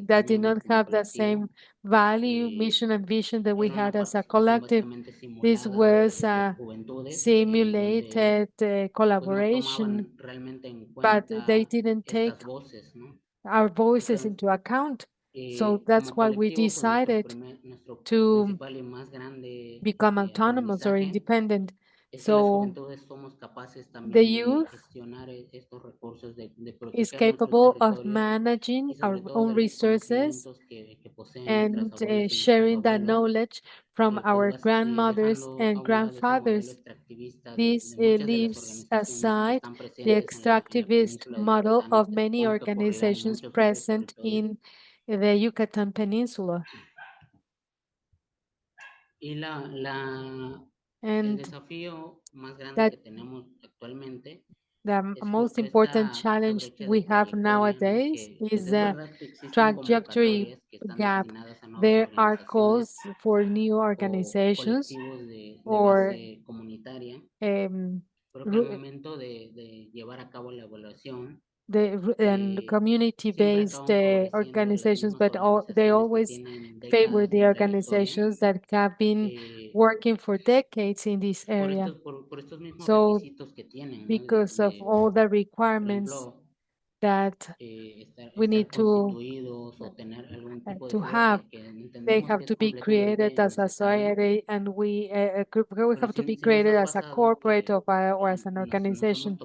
that did not have the same value, mission, and vision that we had as a collective. This was a simulated collaboration, but they didn't take our voices into account. So that's why we decided to become autonomous or independent. So the youth is capable of managing our own resources and sharing that knowledge from our grandmothers and grandfathers. This leaves aside the extractivist model of many organizations present in the Yucatan Peninsula. And that the most important challenge we have nowadays is a trajectory gap. There are calls for new organizations or and community-based organizations, but they always favor the organizations that have been working for decades in this area. So because of all the requirements that we need to have, they have to be created as a society, and we have to be created as a corporate or as an organization.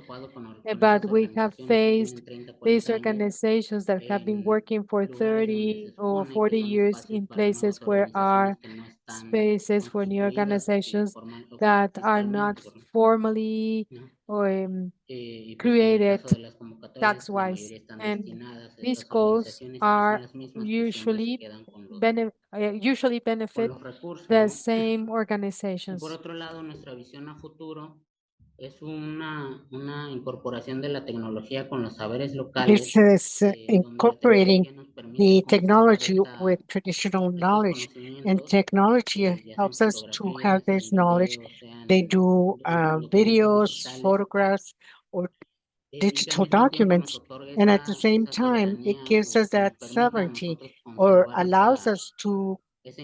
But we have faced these organizations that have been working for 30 or 40 years in places where are spaces for new organizations that are not formally created tax-wise. And these calls are usually benefit the same organizations. This is incorporating the technology with traditional knowledge, and technology helps us to have this knowledge. They do videos, photographs, or digital documents, and at the same time, it gives us that sovereignty or allows us to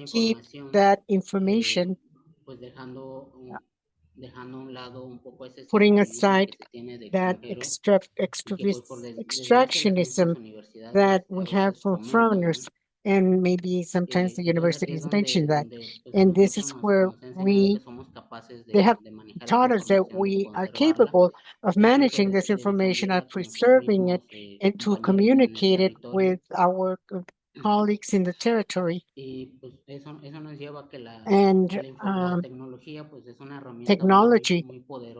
keep that information, putting aside that extractionism that we have from foreigners. And maybe sometimes the universities mention that. And this is where they have taught us that we are capable of managing this information, of preserving it, and to communicate it with our colleagues in the territory. And technology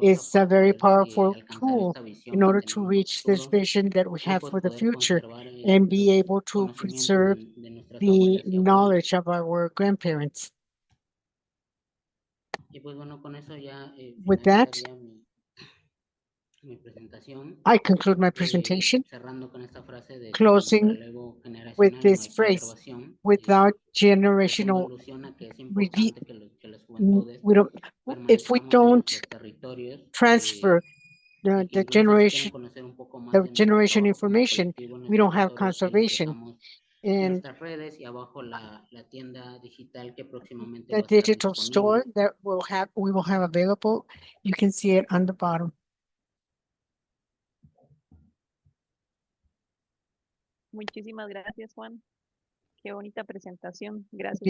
is a very powerful tool in order to reach this vision that we have for the future and be able to preserve the knowledge of our grandparents. With that, I conclude my presentation, closing with this phrase: without generational review, if we don't transfer the generation information, we don't have conservation. And the digital store that we will have available, you can see it on the bottom. Muchísimas gracias, Juan. Qué bonita presentación. Gracias.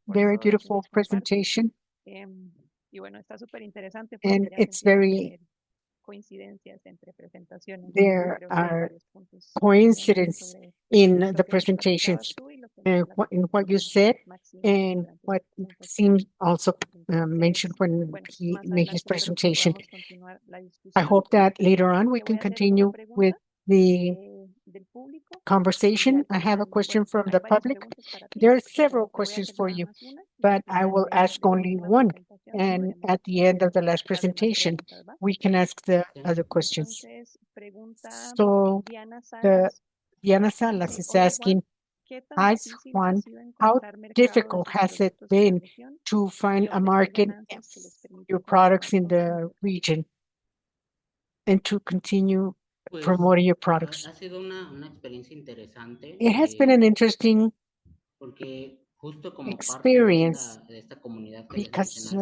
Very beautiful presentation. Y bueno, está súper interesante. And it's very, coincidencias entre presentaciones. there are coincidences in the presentations, in what you said and what seemed also mentioned when he made his presentation. I hope that later on we can continue with the conversation. I have a question from the public. There are several questions for you, but I will ask only one. And at the end of the last presentation, we can ask the other questions. So Diana Salas is asking, hi Juan, how difficult has it been to find a market for your products in the region and to continue promoting your products? It has been an interesting experience because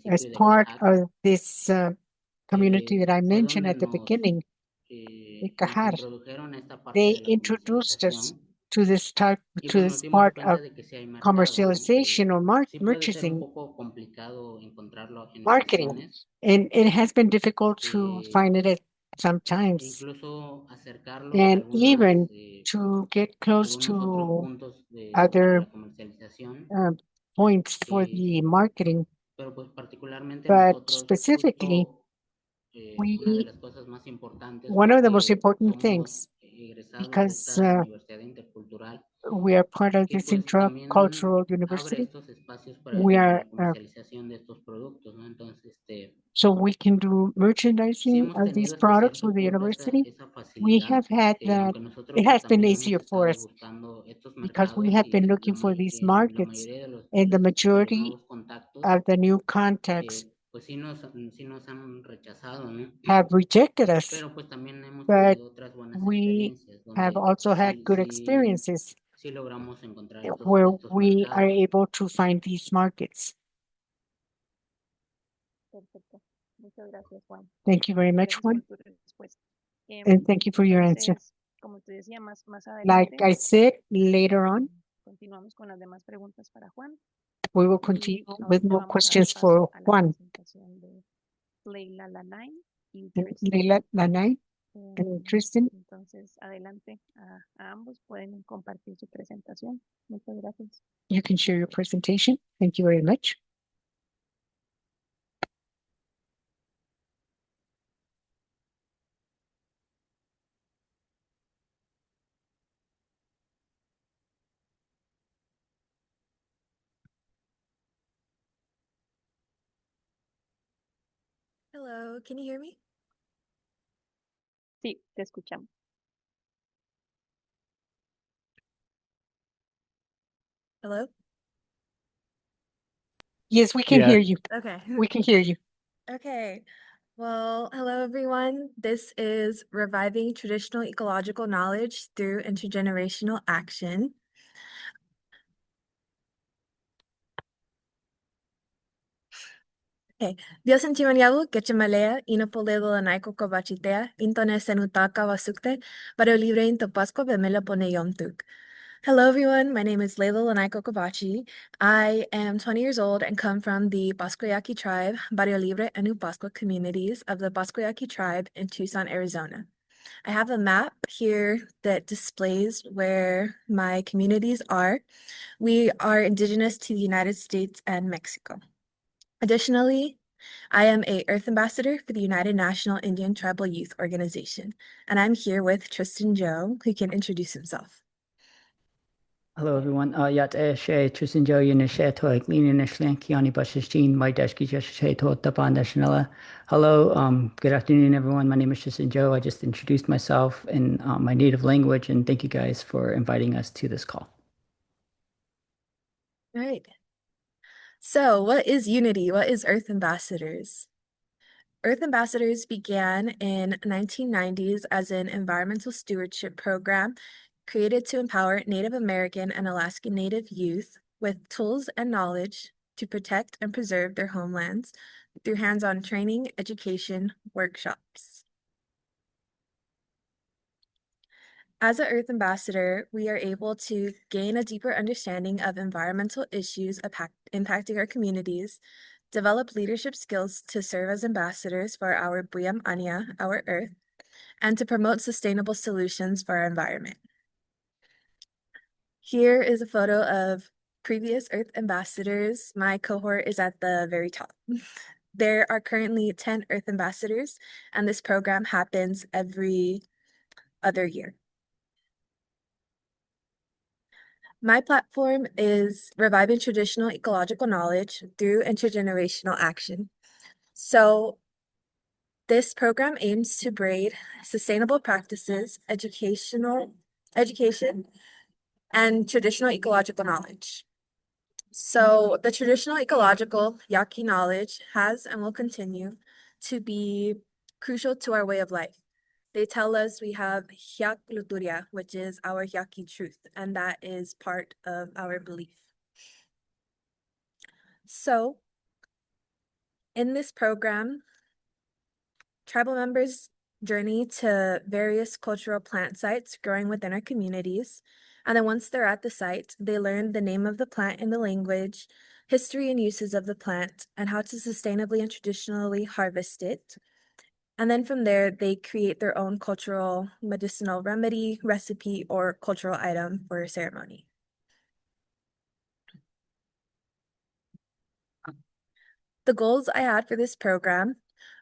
as part of this community that I mentioned at the beginning, Cajar, they introduced us to this type, Y to pues nos this dimos part cuenta of de que sí hay mercado, ¿no? commercialization or Sí puede ser un merchandising, poco complicado encontrarlo en marketing, ocasiones, and it has been difficult to eh, find it at e sometimes, incluso acercarlo a and even algunas, to get close algunos otros to puntos de other la comercialización, points for the marketing. pero pues particularmente But nosotros, specifically, justo una de we las cosas más importantes one of the most porque important somos things, egresados de because esta universidad intercultural, we are part of que this pues también intercultural abre university, estos espacios we para are la comercialización de estos productos, ¿no? Entonces, so we can do sí merchandising hemos of these tenido hasta products with cierto the punto university. esa We facilidad, have had that. aunque nosotros It pues has been también hemos easier for estado us buscando estos because we mercados have been y looking for these en la markets, mayoría and the de estos majority nuevos contactos, of the new contacts pues sí nos han rechazado, ¿no? have rejected us, Pero pues también hemos but tenido otras buenas we experiencias have donde also pues had good experiences sí logramos encontrar where estos we are mercados. able to find these markets. Perfecto. Muchas gracias, Juan. Thank you very much, Gracias Juan, por tu respuesta. and thank you for your answer. Entonces, como te decía, más Like adelante, I said, later on, continuamos con las demás preguntas para Juan. we will Y continue with ahorita more vamos a dar questions for paso a la Juan presentación de Leila Lanay y and Tristan. Leila Lanay and Tristan. Entonces, adelante a ambos. Pueden compartir su presentación. Muchas gracias. You can share your presentation. Thank you very much. Hello, can you hear me? Sí, te escuchamos. Hello? Yes, we can Yeah. hear you. Okay. We can hear you. Okay. Well, hello everyone. This is Reviving Traditional Ecological Knowledge Through Intergenerational Action. Okay. Dios en Chimaniabu, Quechimalea, Inapolego Anaiko Kobachitea, Intone Senutaka Wasukte, Pero Libre Into Pasco Bemela Pone Yomtuk. Hello everyone, my name is Layla Lanaiko Kobachi. I am 20 years old and come from the Bascoyaki tribe, Barrio Libre and New Pascua communities of the Bascoyaki tribe in Tucson, Arizona. I have a map here that displays where my communities are. We are indigenous to the United States and Mexico. Additionally, I am a Earth Ambassador for the United National Indian Tribal Youth Organization, and I'm here with Tristan Joe, who can introduce himself. Hello everyone. Yat she Tristan Joe Yunishe to Clean in Ashland Kiani Bashishtin, my Dashki Jashe to Tapan Nationala. Hello, good afternoon everyone. My name is Tristan Joe. I just introduced myself in my native language, and thank you guys for inviting us to this call. All right. So, what is Unity? What is Earth Ambassadors? Earth Ambassadors began in 1990s as an environmental stewardship program created to empower Native American and Alaskan Native youth with tools and knowledge to protect and preserve their homelands through hands-on training, education, workshops. As an Earth Ambassador, we are able to gain a deeper understanding of environmental issues impacting our communities, develop leadership skills to serve as ambassadors for our Buyam Anya, our Earth, and to promote sustainable solutions for our environment. Here is a photo of previous Earth Ambassadors. My cohort is at the very top. There are currently 10 Earth Ambassadors, and this program happens every other year. My platform is reviving traditional ecological knowledge through intergenerational action. So this program aims to braid sustainable practices, education, and traditional ecological knowledge. So the traditional ecological Yaqui knowledge has and will continue to be crucial to our way of life. They tell us we have Hyak Luturia, which is our Yaqui truth, and that is part of our belief. So in this program, tribal members journey to various cultural plant sites growing within our communities. And then once they're at the site, they learn the name of the plant in the language, history and uses of the plant, and how to sustainably and traditionally harvest it. And then from there, they create their own cultural medicinal remedy, recipe, or cultural item for a ceremony. The goals I had for this program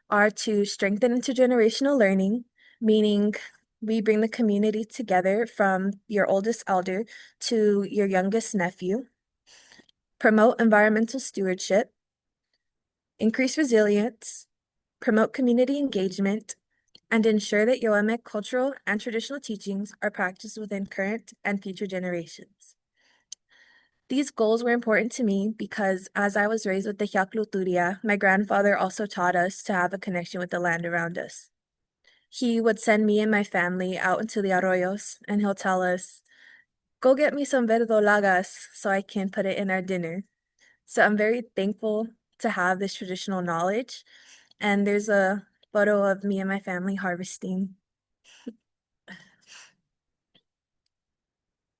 are to strengthen intergenerational learning, meaning we bring the community together from your oldest elder to your youngest nephew, promote environmental stewardship, increase resilience, promote community engagement, and ensure that Yoeme cultural and traditional teachings are practiced within current and future generations. These goals were important to me because as I was raised with the Hyakluturia, my grandfather also taught us to have a connection with the land around us. He would send me and my family out into the arroyos and he'll tell us, go get me some verdolagas so I can put it in our dinner. So I'm very thankful to have this traditional knowledge. And there's a photo of me and my family harvesting.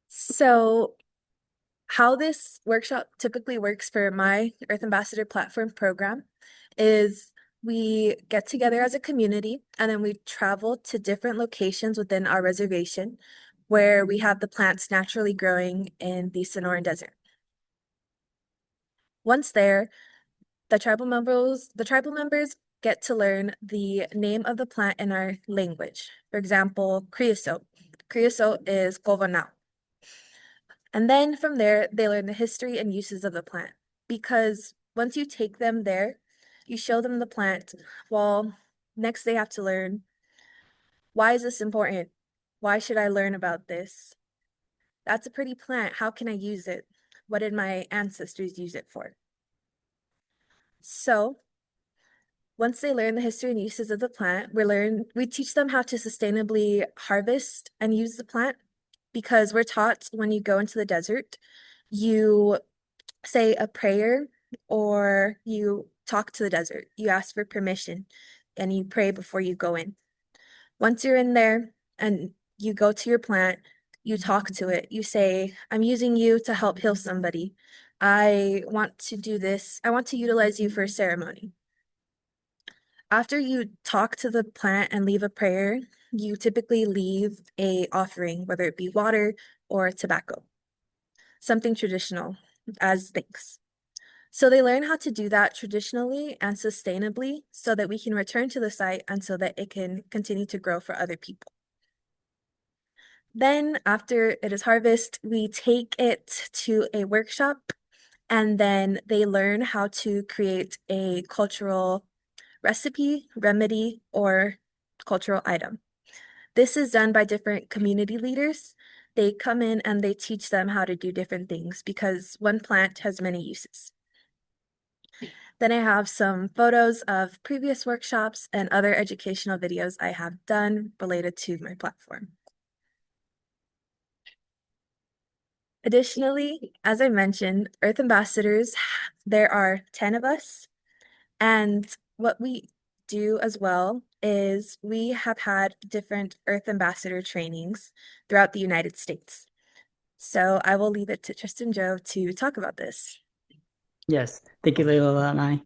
So how this workshop typically works for my Earth Ambassador Platform program is we get together as a community and then we travel to different locations within our reservation where we have the plants naturally growing in the Sonoran Desert. Once there, the tribal members get to learn the name of the plant in our language. For example, creosote. Creosote is Kovanao. And then from there, they learn the history and uses of the plant. Because once you take them there, you show them the plant. Well, next they have to learn, why is this important? Why should I learn about this? That's a pretty plant. How can I use it? What did my ancestors use it for? So once they learn the history and uses of the plant, we teach them how to sustainably harvest and use the plant because we're taught when you go into the desert, you say a prayer or you talk to the desert. You ask for permission and you pray before you go in. Once you're in there and you go to your plant, you talk to it. You say, I'm using you to help heal somebody. I want to do this. I want to utilize you for a ceremony. After you talk to the plant and leave a prayer, you typically leave a offering, whether it be water or tobacco, something traditional as thanks. So they learn how to do that traditionally and sustainably so that we can return to the site and so that it can continue to grow for other people. Then after it is harvested, we take it to a workshop and then they learn how to create a cultural recipe, remedy, or cultural item. This is done by different community leaders. They come in and they teach them how to do different things because one plant has many uses. Then I have some photos of previous workshops and other educational videos I have done related to my platform. Additionally, as I mentioned, Earth Ambassadors, there are 10 of us. And what we do as well is we have had different Earth Ambassador trainings throughout the United States. So I will leave it to Tristan Joe to talk about this. Yes, thank you, Layla and I.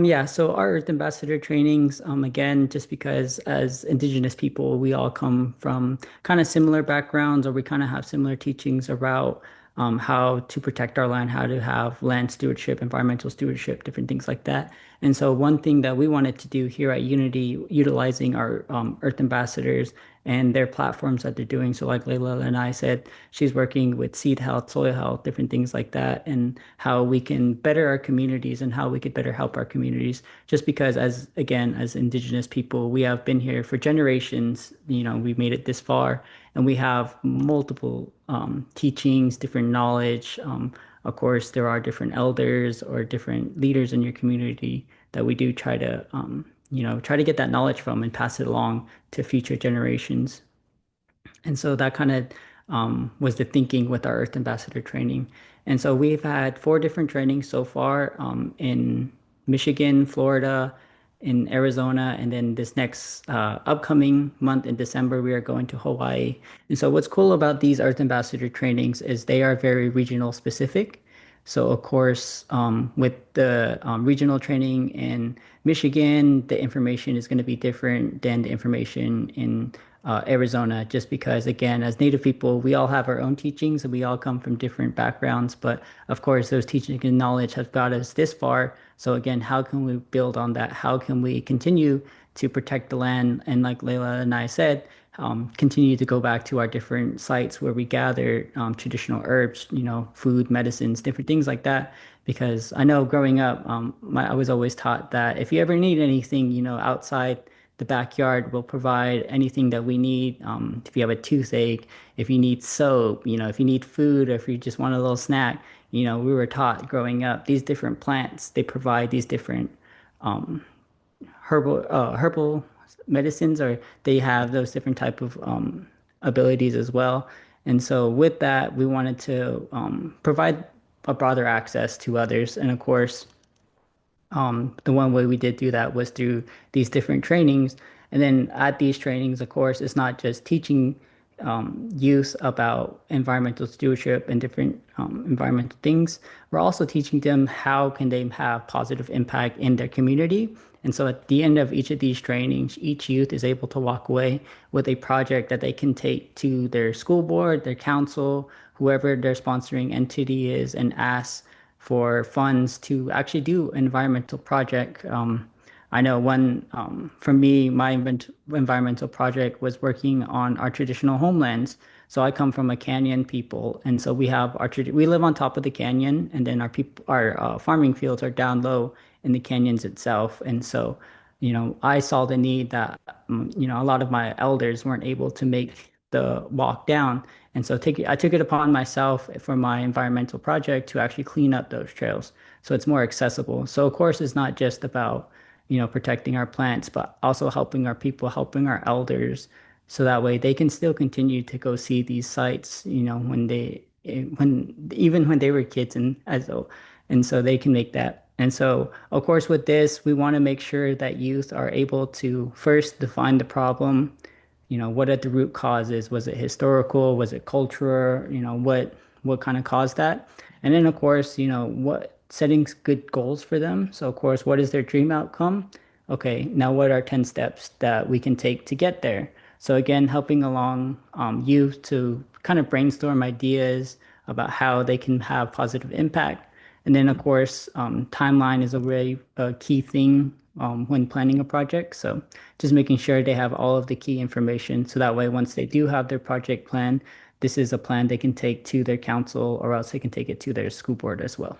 Yeah, so our Earth Ambassador trainings, again, just because as Indigenous people, we all come from kind of similar backgrounds or we kind of have similar teachings about how to protect our land, how to have land stewardship, environmental stewardship, different things like that. And so one thing that we wanted to do here at Unity, utilizing our Earth Ambassadors and their platforms that they're doing. So like Layla and I said, she's working with seed health, soil health, different things like that, and how we can better our communities and how we could better help our communities. Just because as Indigenous people, we have been here for generations, we've made it this far and we have multiple teachings, different knowledge. Of course, there are different elders or different leaders in your community that we do try to try to get that knowledge from and pass it along to future generations. And so that kind of was the thinking with our Earth Ambassador training. And so we've had 4 different trainings so far in Michigan, Florida, in Arizona, and then this next upcoming month in December, we are going to Hawaii. And so what's cool about these Earth Ambassador trainings is they are very regional specific. So of course, with the regional training in Michigan, the information is going to be different than the information in Arizona, just because, again, as Native people, we all have our own teachings and we all come from different backgrounds. But of course, those teachings and knowledge have got us this far. So again, how can we build on that? How can we continue to protect the land? And like Layla and I said, continue to go back to our different sites where we gather traditional herbs, food, medicines, different things like that. Because I know growing up, I was always taught that if you ever need anything, outside the backyard, we'll provide anything that we need. If you have a toothache, if you need soap, if you need food, or if you just want a little snack, we were taught growing up these different plants, they provide these different um, herbal medicines, or they have those different type of abilities as well. And so with that, we wanted to provide a broader access to others. And of course, the one way we did do that was through these different trainings. And then at these trainings, of course, it's not just teaching youth about environmental stewardship and different environmental things. We're also teaching them how can they have positive impact in their community. And so at the end of each of these trainings, each youth is able to walk away with a project that they can take to their school board, their council, whoever their sponsoring entity is, and ask for funds to actually do an environmental project. I know one, for me, my environmental project was working on our traditional homelands. So I come from a canyon people, and so we have we live on top of the canyon, and then our farming fields are down low in the canyons itself. And so, I saw the need that a lot of my elders weren't able to make the walk down, and so I took it upon myself for my environmental project to actually clean up those trails so it's more accessible. So of course, it's not just about protecting our plants, but also helping our people, helping our elders, so that way they can still continue to go see these sites, even when they were kids and so they can make that. And so, of course, with this, we want to make sure that youth are able to first define the problem. What are the root causes? Was it historical? Was it cultural? What kind of caused that? And then, of course, what setting good goals for them. So, of course, what is their dream outcome? Okay, now what are 10 steps that we can take to get there? So again, helping along youth to kind of brainstorm ideas about how they can have positive impact. And then, of course, timeline is a very key thing when planning a project. So just making sure they have all of the key information. So that way, once they do have their project plan, this is a plan they can take to their council, or else they can take it to their school board as well.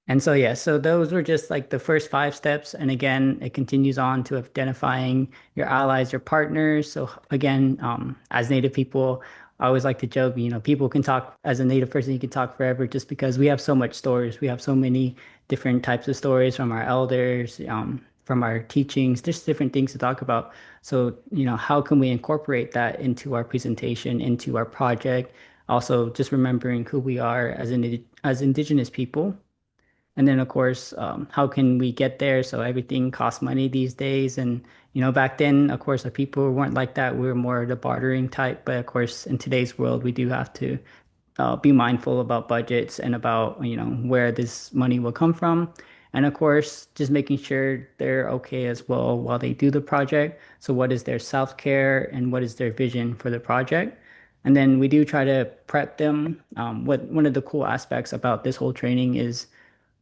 And so, yeah, so those were just like the first 5 steps. And again, it continues on to identifying your allies, your partners. So again, as Native people, I always like to joke, people can talk, as a Native person, you can talk forever, just because we have so much stories. We have so many different types of stories from our elders, from our teachings, just different things to talk about. So, how can we incorporate that into our presentation, into our project? Also, just remembering who we are as Indigenous people. And then, of course, how can we get there? So everything costs money these days. And, back then, of course, the people weren't like that. We were more the bartering type. But of course, in today's world, we do have to be mindful about budgets and about, where this money will come from. And of course, just making sure they're okay as well while they do the project. So what is their self-care and what is their vision for the project? And then we do try to prep them. One of the cool aspects about this whole training is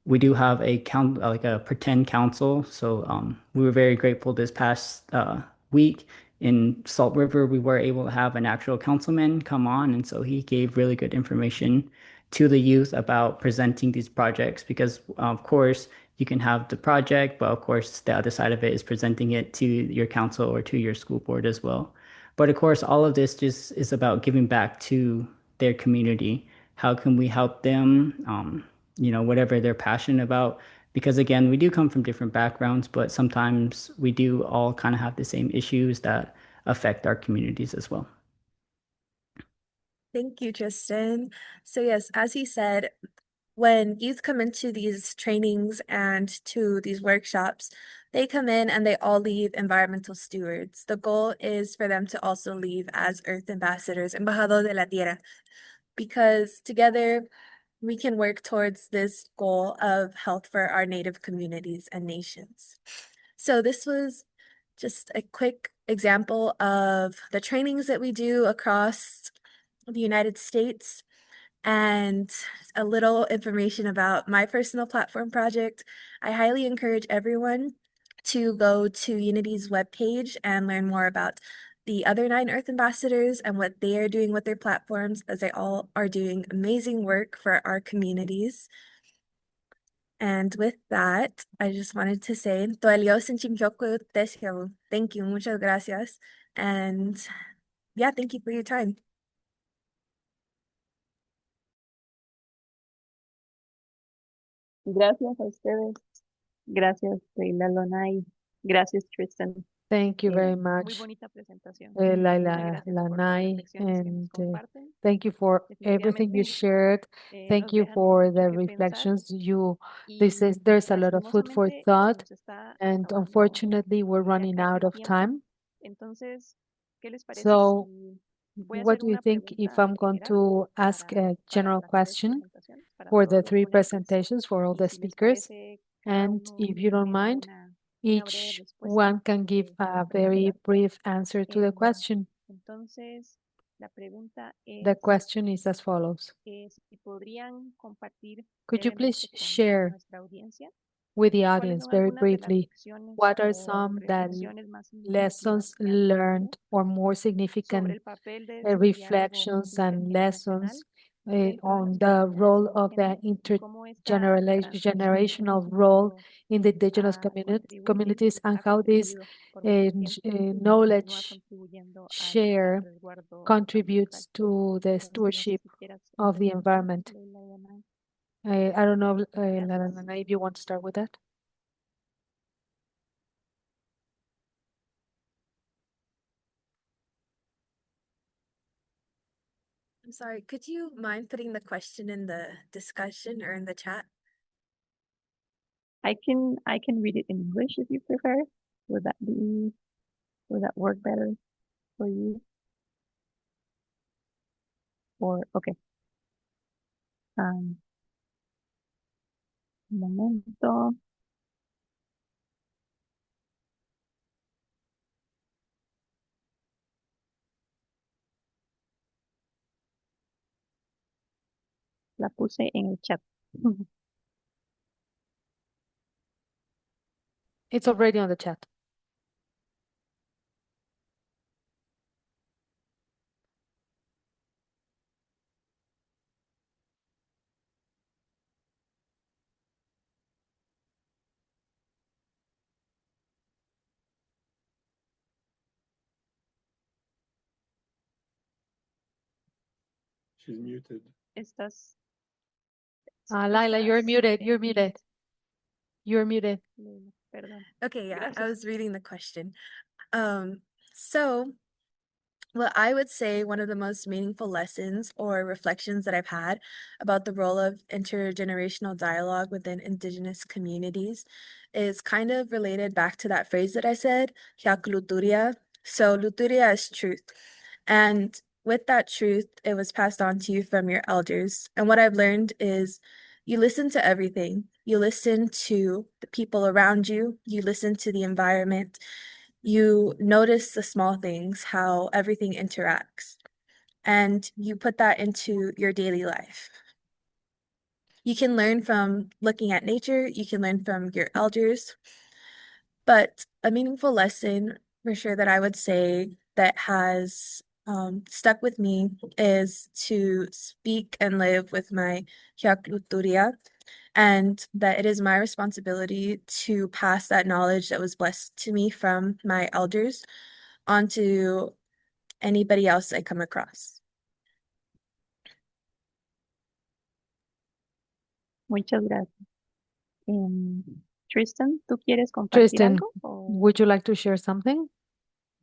we do have like a pretend council. So we were very grateful this past week in Salt River. We were able to have an actual councilman come on, and so he gave really good information to the youth about presenting these projects. Because of course you can have the project, but of course the other side of it is presenting it to your council or to your school board as well. But of course, all of this just is about giving back to their community. How can we help them? Whatever they're passionate about. Because again, we do come from different backgrounds, but sometimes we do all kind of have the same issues that affect our communities as well. Thank you, Tristan. So yes, as he said, when youth come into these trainings and to these workshops, they come in and they all leave environmental stewards. The goal is for them to also leave as Earth ambassadors, embajador de la tierra, because together we can work towards this goal of health for our native communities and nations. So this was just a quick example of the trainings that we do across the United States and a little information about my personal platform project. I highly encourage everyone to go to Unity's webpage and learn more about the other 9 Earth ambassadors and what they are doing with their platforms, as they all are doing amazing work for our communities. And with that, I just wanted to say, thank you, muchas gracias. And yeah, thank you for your time. Gracias a ustedes. Gracias, Leila Lonay. Gracias, Tristan. Thank you very Muy much, bonita presentación. Laila Gracias por las Lanai, reflexiones que nos and comparten. thank you for everything you Definitivamente shared. Thank nos you dejan for mucho the que pensar reflections. y There's a lot of food for lastimosamente se thought, nos está and acabando unfortunately, we're ya running casi out el of tiempo. time. Entonces, ¿qué les parece So, si voy a what hacer do you una think if pregunta I'm going general to ask para, a para general las 3 question presentaciones, para for todos the los 3 ponentes? presentations for all Y the si les speakers? parece, cada And uno if you don't me da mind, una breve each respuesta one can give de a la very pregunta. brief answer to the question. Entonces, la pregunta The es question is as follows. si podrían compartir Could you please brevemente con share nuestra audiencia with the cuáles audience son very algunas de las briefly lecciones what are o some reflexiones más lessons significativas que han tenido learned or more sobre significant el papel del diálogo reflections and intergeneracional lessons dentro de on las the role comunidades of the indígenas y cómo esta transformación que intergenerational hemos role vivido in the indigenous contribuye, communities, and ha how this contribuido por mucho tiempo y continúa knowledge contribuyendo al share resguardo contributes ambiental. to the Entonces, no sé stewardship si quieras of the empezar tú, environment. Leila Yanay. I don't know, Gracias. Lalana, if you want to start with that. I'm sorry, could you mind putting the question in the discussion or in the chat? I can read it in English if you prefer. Would that work better for you? Or okay. Un momento. La puse en el chat. It's already on the chat. She's muted. Estás. Laila, you're muted. You're mute. muted. You're muted. Perdón. Okay, yeah, I Gracias. was reading the question. So what I would say one of the most meaningful lessons or reflections that I've had about the role of intergenerational dialogue within Indigenous communities is kind of related back to that phrase that I said, "Hyak luturia." So luturia is truth. And with that truth, it was passed on to you from your elders. And what I've learned is you listen to everything. You listen to the people around you. You listen to the environment. You notice the small things, how everything interacts, and you put that into your daily life. You can learn from looking at nature, you can learn from your elders, but a meaningful lesson for sure that I would say that has stuck with me is to speak and live with my Hyakluturia, and that it is my responsibility to pass that knowledge that was blessed to me from my elders onto anybody else I come across. Muchas gracias. Tristan, ¿tú quieres compartir Tristan, algo? would you like to share something?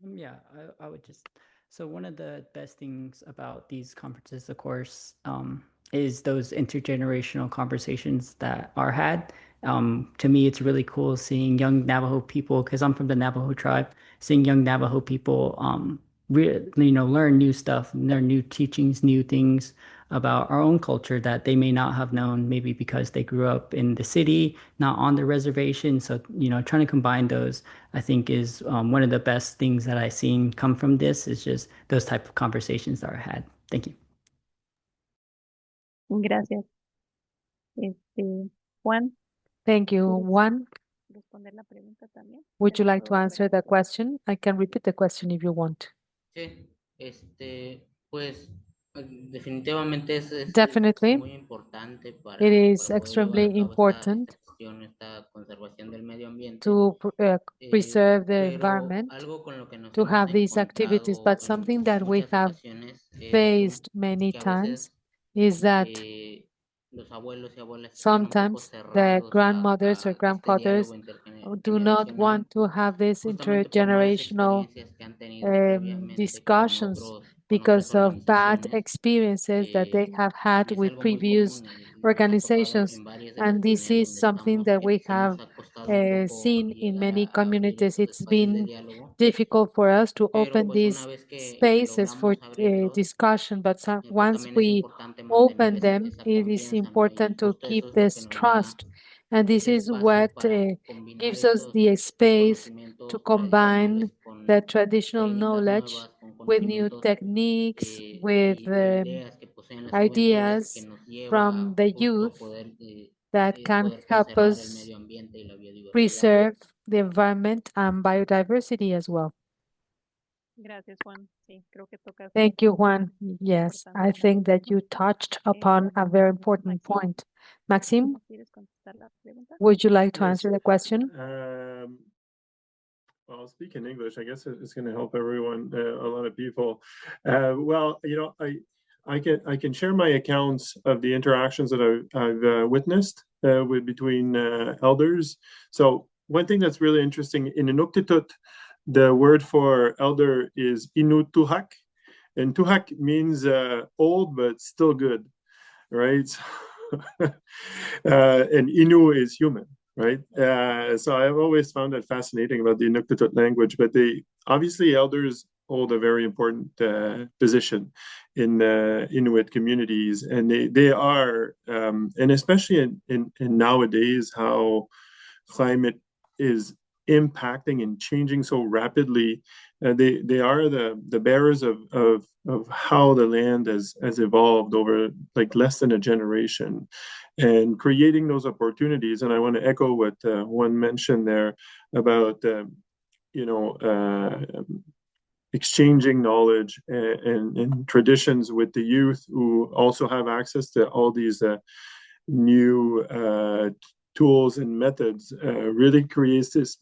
Yeah, I would just. So one of the best things about these conferences, of course, is those intergenerational conversations that are had. To me, it's really cool seeing young Navajo people, because I'm from the Navajo tribe, seeing young Navajo people, learn new stuff, learn new teachings, new things about our own culture that they may not have known, maybe because they grew up in the city, not on the reservation. So, trying to combine those, I think, is one of the best things that I've seen come from this, is just those type of conversations that are had. Thank you. Gracias. Juan, Thank you. Juan, responder la pregunta también. would you like to answer the question? I can repeat the question if you want. Sí, pues definitivamente es Definitely, muy importante it para is poder llevar a extremely cabo esta important gestión, esta conservación del medio ambiente, to preserve the pero environment, algo con lo que nos to hemos have these activities, encontrado but en something that we muchas have ocasiones es faced many que a times veces is that los abuelos y abuelas están un poco sometimes the cerrados grandmothers or a este grandfathers diálogo do not intergeneracional, want to have this justamente por malas intergenerational experiencias que han tenido previamente discussions con otras because of bad organizaciones. experiences that they have had Y es with algo muy previous común y nos ha tocado organizations. en varias de las And this comunidades is donde something estamos that we que have nos ha costado un poco seen in llegar many a abrir communities. estos It's espacios de been diálogo, difficult for us to pero open pues una these vez que spaces for logramos abrirlos, discussion, but pues once también es we importante mantener open them, esa it is confianza, ¿no? Y important to justo eso keep es lo que this nos da trust. And this ese is espacio what para combinar gives us estos the space to conocimientos combine tradicionales the con traditional técnicas knowledge nuevas, con with new conocimientos techniques, with e ideas que poseen las juventudes que ideas nos lleva from a the justo youth poder, that can poder help conservar el us medio ambiente y la biodiversidad. preserve the environment and biodiversity as well. Gracias, Juan. Sí, creo que tocas un Thank you, punto Juan. Yes, I importante think también. that you touched upon a very important Maxine, point. Maxime, ¿quieres contestar la pregunta? would you like to Yes. answer the question? Well, I'll speak in English. I guess it's going to help everyone, a lot of people. Well, I can share my accounts of the interactions that I've witnessed between elders. So one thing that's really interesting in Inuktitut, the word for elder is Inutuhak, and Tuhak means old but still good, right? And Inu is human, right? So I've always found that fascinating about the Inuktitut language, but obviously elders hold a very important position in Inuit communities, and they are, and especially in nowadays how climate is impacting and changing so rapidly. They are the bearers of how the land has evolved over like less than a generation, and creating those opportunities. And I want to echo what one mentioned there about exchanging knowledge and traditions with the youth who also have access to all these new tools and methods, really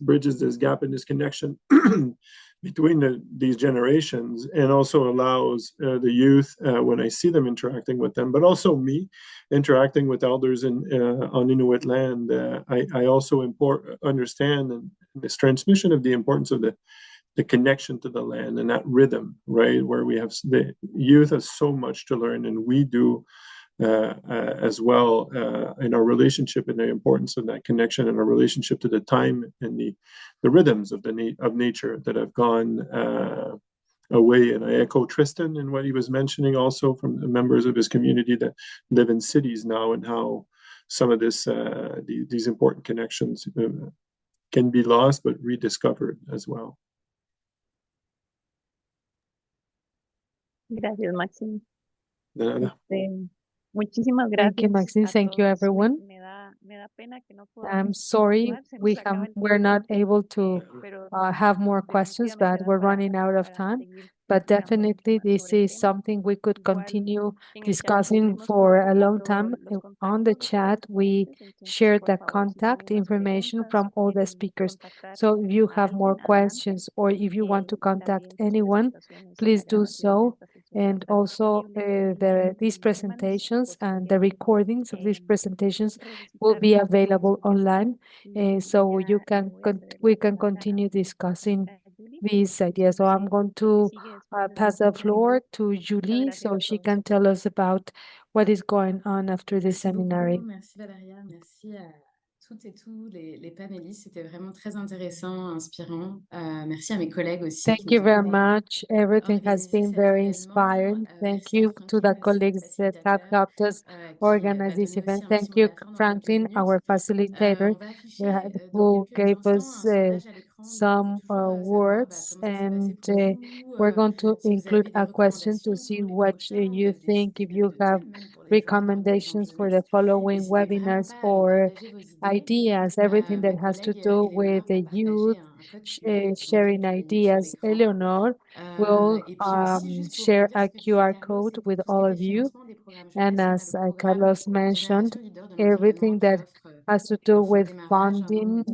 bridges this gap and this connection between these generations, and also allows the youth, when I see them interacting with them, but also me interacting with elders on Inuit land, I also understand this transmission of the importance of the connection to the land and that rhythm, right? Where we have the youth has so much to learn, and we do as well in our relationship, and the importance of that connection and our relationship to the time and the rhythms of nature that have gone away. And I echo Tristan and what he was mentioning also from the members of his community that live in cities now, and how some of these important connections can be lost but rediscovered as well. Gracias, Maxine. Nada. Muchísimas gracias. Thank you, Maxine. Thank you, everyone. Me da pena que no podamos I'm sorry continuar, se nos acaba el we're tiempo, not able to pero have more questions, but definitivamente da we're running out of para time. seguir But platicando mucho definitely, más this sobre el is tema. something we could Igual continue en el chat discussing hemos for a long colocado time. los On the contactos de todos chat, los we ponentes, entonces shared por the favor, si contact tienen más information preguntas, from all the quieren speakers. contactar So if you a have more alguien, adelante. questions, or if you want to contact También sus anyone, presentaciones please do grabadas de so. esta sesión van a And estar also, disponibles these en 2 semanas presentations and the posteriormente. recordings of these presentations will Revisitar be los temas available que están online, y so ya you le can voy a ceder we la can palabra continue discussing a Julie these ideas. So I'm going to pass the floor to Julie so she can tell us about what is going on after the seminary. Merci Valéria, merci à toutes et tous les panélistes. C'était vraiment très intéressant, inspirant. Merci à mes collègues aussi. Thank you very much. Everything has been very inspiring. Thank you to the colleagues that have helped us organize this event. Thank you, Franklin, our facilitator, who gave us some words, and we're going to include a question to see what you think, if you have recommendations for the following webinars or ideas, everything that has to do with the youth, sharing ideas. Eleanor will share a QR code with all of you. And as Carlos mentioned, everything that has to do with funding,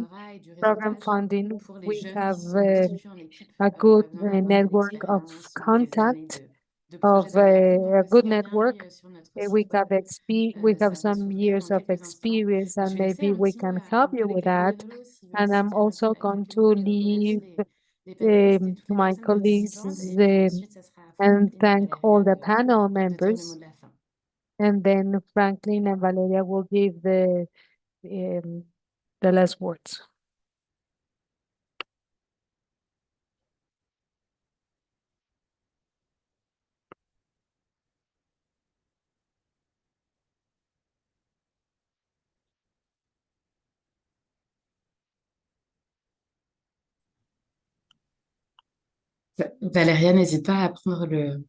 program funding, we have a good network of contact, of a good network. We have some years of experience, and maybe we can help you with that. And I'm also going to leave to my colleagues and thank all the panel members. And then Franklin and Valeria will give the last words. Valéria, n'hésite pas à prendre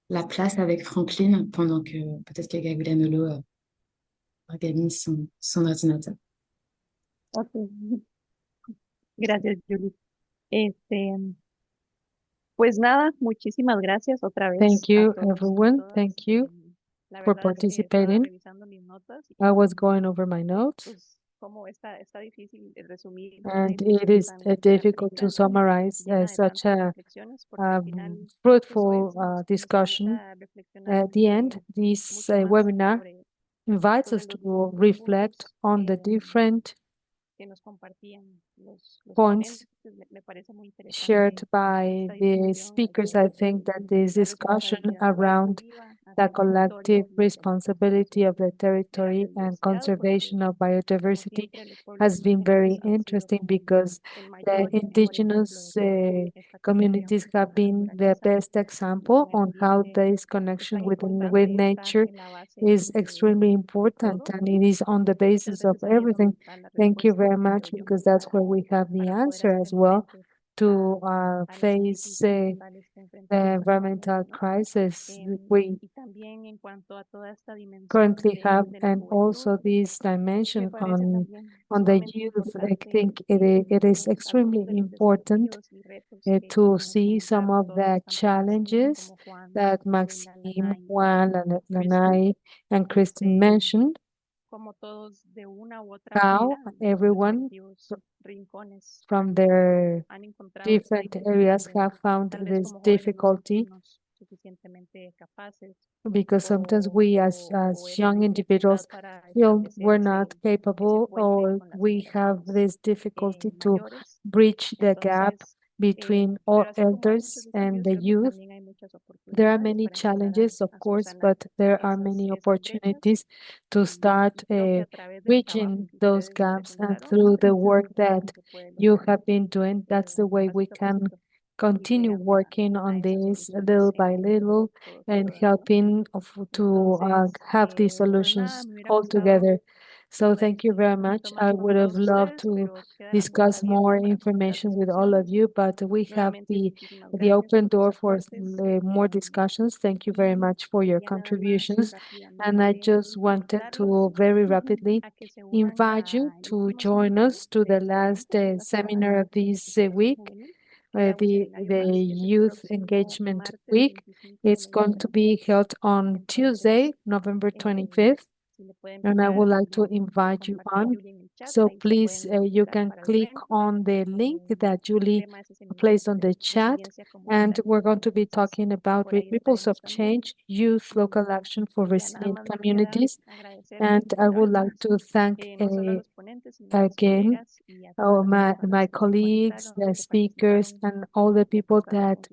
la place avec Franklin pendant que peut-être que Gaglianolo organise son ordinateur. Ok. Gracias, Julie. Pues nada, muchísimas gracias otra vez. Thank you, a todos y everyone. todas. Thank you La for verdad es que estaba participating. revisando mis notas I was y going over my notes, pues como está difícil resumir una and it discusión is tan difficult to grande, summarize llena de such tantas a reflexiones, porque al final pues fruitful eso es, nos discussion. invita a reflexionar At the end, this mucho más webinar sobre invites sobre us los to distintos reflect puntos on the different que nos compartían los points ponentes. Me parece muy shared interesante by esta the discusión speakers. I think that this la discussion responsabilidad around colectiva the hacia el territorio collective y hacia la responsibility of the conservación de la territory and biodiversidad, conservation porque of como biodiversity siempre los pueblos has been very indígenas han sido interesting como because el the mayor y mejor ejemplo indigenous de cómo esta communities conexión have con la been the naturaleza best y example con el on how ambiente this es connection tan with importante y está nature en la base is de extremely important, todo. and it is on the Y muchas basis of veces ahí es donde everything. está la Thank you very respuesta, much, creo yo, because that's where we have the para poder answer hacer as well frente to a los face desafíos ambientales que the enfrentamos environmental actualmente, ¿no? crisis we Y también en cuanto a toda esta dimensión currently have, de la and juventud, also this me dimension parece también on the sumamente youth. I importante think it is extremely algunos de los important desafíos y retos to que nos see some comentaron of todos the los antepasados, challenges como Juan, that Gabriela, Maxime, Lanay, Juan, Kristen, Lanai, and Kristen mentioned, como todos de una u otra how manera, en sus everyone respectivos rincones from their han encontrado esta different areas dificultad have de found tal vez this como jóvenes no difficulty, sentirnos suficientemente capaces because sometimes we o as esa young dificultad individuals para feel we're establecer not ese capable, puente or con las we have generaciones this difficulty to mayores. bridge the gap Entonces, between all pero así como hay muchos elders and desafíos, the creo que youth. también hay muchas There are oportunidades many para empezar challenges, of a course, subsanar but there are esas many brechas. opportunities to start Creo que a través del trabajo bridging que those ustedes gaps, and presentaron, through the work that se puede you lograr. have been doing, that's the way we Pasito a can pasito continue irle working on a esas this soluciones little by little todos y and todas, ¿no? helping to Entonces, have these pues nada, solutions me hubiera all gustado together. So poder thank you discutir very un poquito much. I más con would have todos loved ustedes, to pero queda la puerta discuss abierta more para futuras information with all of discusiones. you, but we have Nuevamente, muchísimas the gracias open por sus door for aportes. more discussions. Thank you very much for your Quería nada más contributions. And I just wanted to invitarlos very rapidly a que se unan invite you al to último join seminario us to de the este last evento, que es la seminar of semana de this participación week, juvenil. Queda un seminario the más, que es el Youth próximo Engagement martes Week. 25 de It's going to noviembre. be held on Tuesday, Entonces, November 25th. si le pueden And I picar would like to y invite you compartir on. Julie en el So please, you can click on the link that Julie placed on the chat, and we're going to be talking about ripples of change, youth, local action for resilient communities. And I would like to thank again my colleagues, the speakers, and all the people that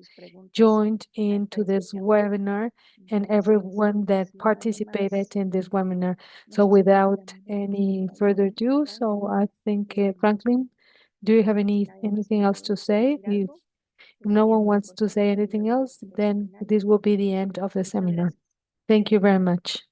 joined into this webinar and everyone that participated in this webinar. So without any further ado, so I think, Franklin, do you have anything else to say? If no one wants to say anything else, then this will be the end of the seminar. Thank you very much.